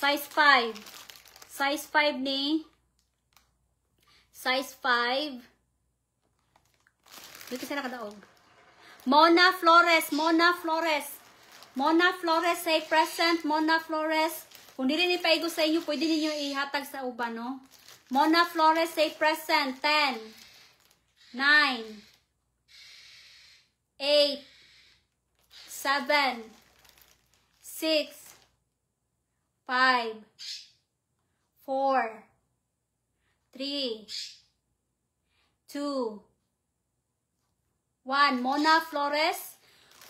Size 5. Size 5 ni. Size 5. Dito sila kadaog. Mona Flores, Mona Flores. Mona Flores, say present. Mona Flores. Kung di rin ipaigo sa inyo, pwede ninyo ihatag sa uban, no? Mona Flores, say present. 10, 9, 8, 7, 6, 5, 4, 3, 2, 1. Mona Flores.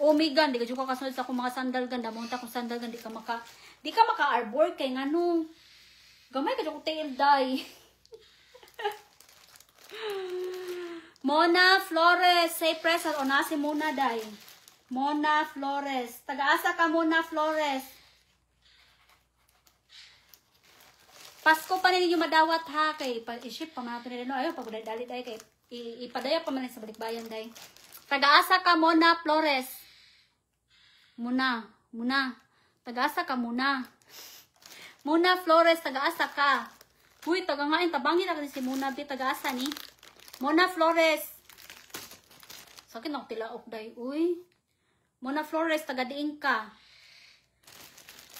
Oh my God, di ka juga kasunod sa akong mga sandal ganda. Monta kong sandal ganda, di ka maka-arbor kay ngano. Gamay ka juga tail dye. Mona Flores, say present. O nasi Mona dye. Mona Flores. Taga-asa ka Mona Flores. Pasko pa ninyo madawat ha kay i-ship pa man nato nila no. Ayo pagdali dai kay ipadaya pa man sa balikbayan dai. Taga-asa ka Mona Flores. Muna. Taga-asa ka muna. Mona Flores, taga-asa ka. Uy, taga-ngain, tabangin na kasi si Mona, taga-asa ni. Mona Flores. Sa akin ako tilaok day. Uy. Mona Flores, taga-diing ka.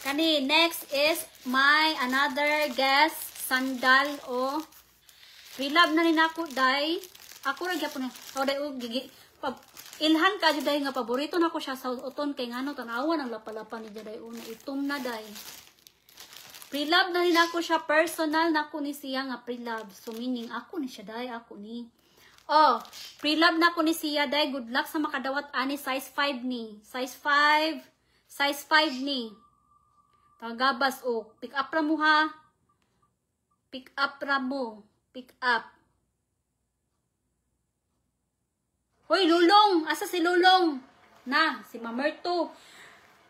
Kani, next is my another guest, sandal o pre-love na rin ako day. Ako rin po na. O day, gigi. Ilhan ka juday nga paborito na ko siya sa uton kay ngano tanawan ang lapalapan ni juday una itom na day. Pre-love na rin ako siya, personal na ako ni siya nga pre-love. So meaning ako ni siya day, ako ni. Oh, pre-love na ako ni siya day. Good luck sa makadawat ani size 5 ni. Size 5 ni. Tagabas o pick up ra mo ha. Pick up. Hoy, Lulong! Asa si Lulong? Na, si Mamerto.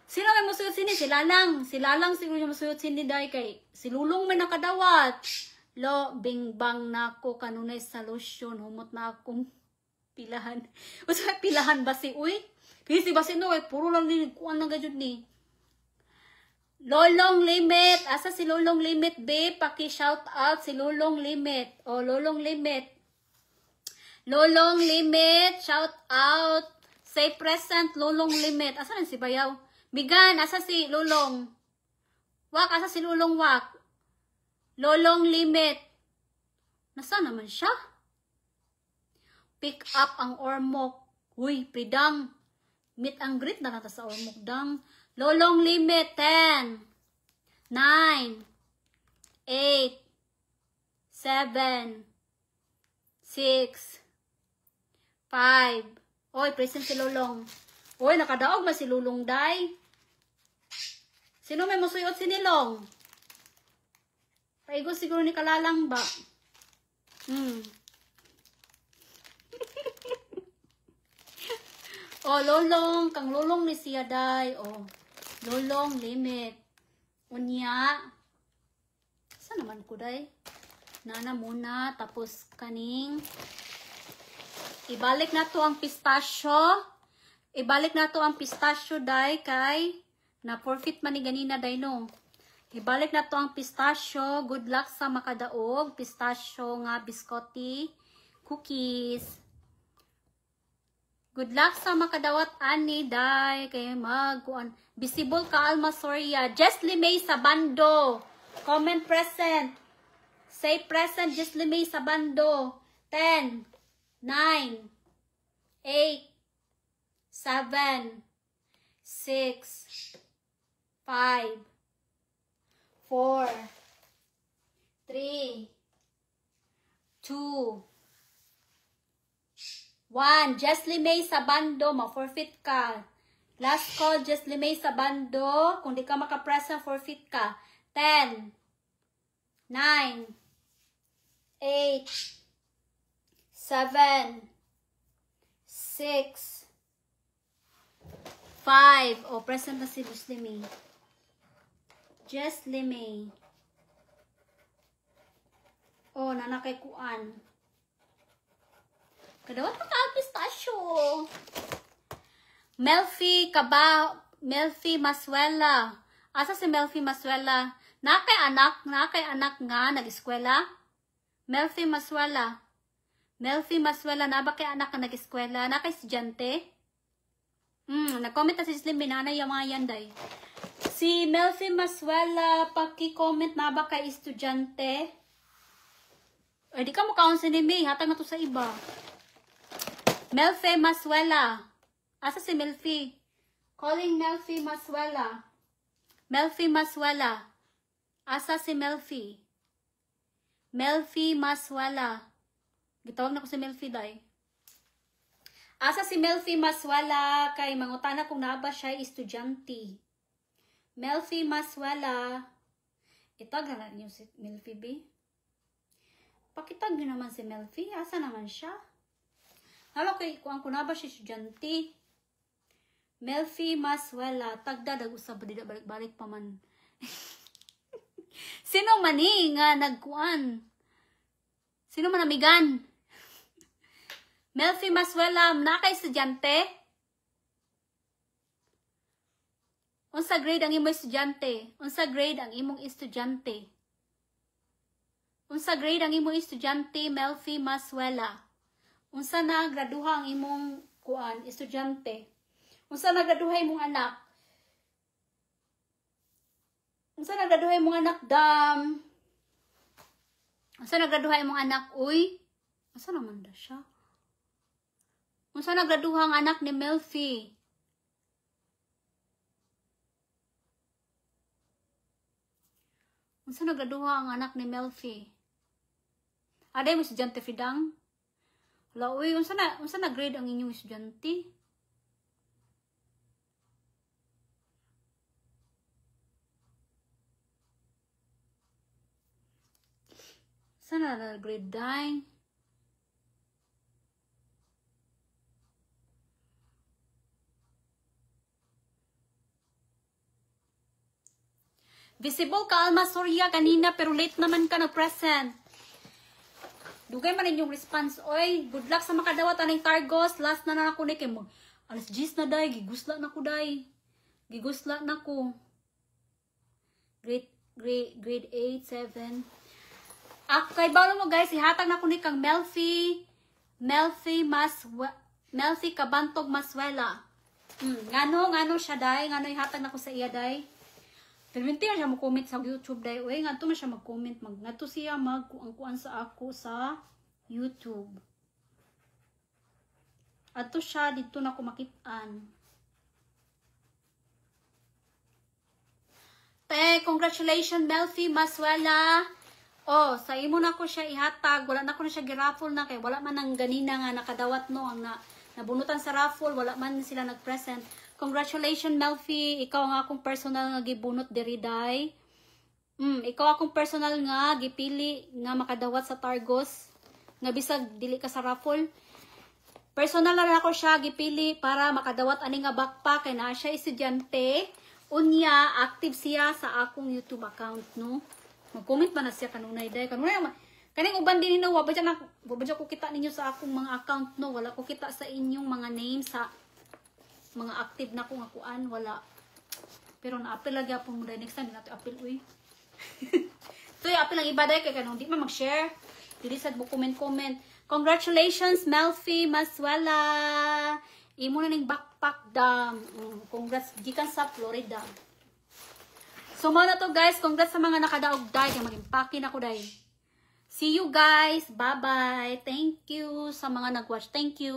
Sino may musuyot sini? Si Lalang. Si Lalang siguro yung musuyot sini dahil kay si Lulong may nakadawat. Lo, bingbang na ako kanunay sa lotion. Humot na akong pilahan. Basta may pilahan ba si Uy? Kasi ba si Noy? Puro lang din. Kuan lang gajud ni. Lolong Limit. Asa si Lolong Limit, babe? Paki-shout out si Lolong Limit. O, Lolong Limit. Lolong Limit, shout out. Say present, Lolong Limit. Asa na si Bayaw? Bigan, asa si Lolong? Wak, asa si Lolong Wak? Lolong Limit. Nasa naman siya? Pick up ang Ormoc. Uy, pridang. Meet ang greet na nata sa Ormoc dang. Lolong Limit, 10, 9, 8, 7, 6, 5. Oy, present si Lolong. Oy, nakadaog ba si Lulong day? Sino may musuyot si Nilong? Paigo siguro ni Kalalang ba? Oh, Lolong. Kang Lolong ni siya day. Oh, Lolong Limit. Unya. Saan naman ko day? Nana muna. Tapos kaning ibalik na to ang pistachio. Ibalik na to ang pistachio day kay na forfeit man ni ganina day no. Ibalik na to ang pistachio. Good luck sa makadaog. Pistachio nga biscotti cookies. Good luck sa makadawat ani day kay magkuan. Visible ka Alma Soria. Jesly May Sabando. Comment present. Say present Jesly May Sabando. 10, 9, 8, 7, 6, 5, 4, 3, 2, 1. Jesly May Sabando, ma-forfeit ka. Last call, just limay sa bando. Kung di ka makapresa, forfeit ka. 10, 9, 8, 7, 6, 5. Oh, present na si Just Limay. Just Limay. Oh, nanakay kuan. Kadawat na ka-pistasyo. Melfi Masuela. Asa si Melfi Masuela? Nakay anak nga nag-eskwela? Melfi Masuela. Melfi Masuela, na ba kay anak nga nag-eskwela? Nakay estudyante? Nag-comment na si Slim Binanay yung mga yanday. Si Melfi Masuela, paki-comment na ba kay estudyante? Ay, di ka mukhaon si Nimi. Hatag na to sa iba. Melfi Masuela. Asa si Melfi? Calling Melfi Masuela. Melfi Masuela. Asa si Melfi? Melfi Masuela. Gitawag na ko si Melfi day. Asa si Melfi Masuela kay mangutana kung naa ba siya estudyante. Melfi Masuela. Itag na niyo si Melfi B. Pakitag niyo naman si Melfi. Asa naman siya? Halo kay kung na ba siya estudyante. Melfi Masuela. Tagda dag-usab di balik-balik pa man. Sino man nga nagkuan? Sino man amigan? Melfi Masuela, naka estudyante? Unsa grade ang imong estudyante? Unsa grade ang imong estudyante? Unsa grade ang imong estudyante, Melfi Masuela? Unsa na graduha ang imong kuan estudyante? Unsa na graduha imong anak? Unsa na graduha imong anak, dam? Unsa na graduha imong anak, uy? Asa naman da siya? Unsa na graduha ang anak ni Melfi? Unsa na graduha ang anak ni Melfi? Aday mo estudyante Fidang? Hala, uy, unsa na grade ang inyong estudyante? Sana na grade 9. Visible ka, Alma Surya, kanina, pero late naman ka nag-present. Dugay man inyong response. Oy, good luck sa makadawat aning Targos. Last na ako ni kay mo. Alas 10 na day, gigusla na ko day. Gigusla na ko. Grade 8, 7. Kay bawal mo guys, ihatag na ko ni kang Melfi Kabantog Masuela. Ngano siya day, ngano ihatag na ko sa iya day. Pero minti na siya mag-comment sa YouTube day. Uy, ngadto na siya mag-comment. Ngadto siya mag-kuan sa ako sa YouTube. Ato siya, dito na ko makitaan. Congratulations, Melfi Masuela. Oh, sa imo na ko siya ihatag. Wala na ko na siya giraffle na kay wala man ang ganina nga nakadawat no ang nabunutan sa raffle, wala man sila nag-present. Congratulations, Melfi. Ikaw ang akong personal nga gibunot diri day. Ikaw akong personal nga gipili nga makadawat sa Targos. Nga bisag dili ka sa raffle. Personal na ako siya gipili para makadawat ani nga backpack kay naa siya estudyante. Unya active siya sa akong YouTube account, no. Mag-comment ba na siya kanunay day? Kanunay kaning uban din no, wa ba dyan ko kita ninyo sa akong mga account, no. Wala ko kita sa inyong mga names sa mga active na kung akuan, wala. Pero na-appeal lagi po mo dahil next time natin appeal, uy. So, appeal lang iba dahil kaya kanong di man mag-share. Dili sad mo comment. Congratulations, Melfi Masuela. Imo na ning backpack dam. Congrats, gikan sa Florida. So, muna to guys. Congrats sa mga nakadaog dahil. Mag-impake na ko dahil. See you guys. Bye-bye. Thank you sa mga nag-watch. Thank you.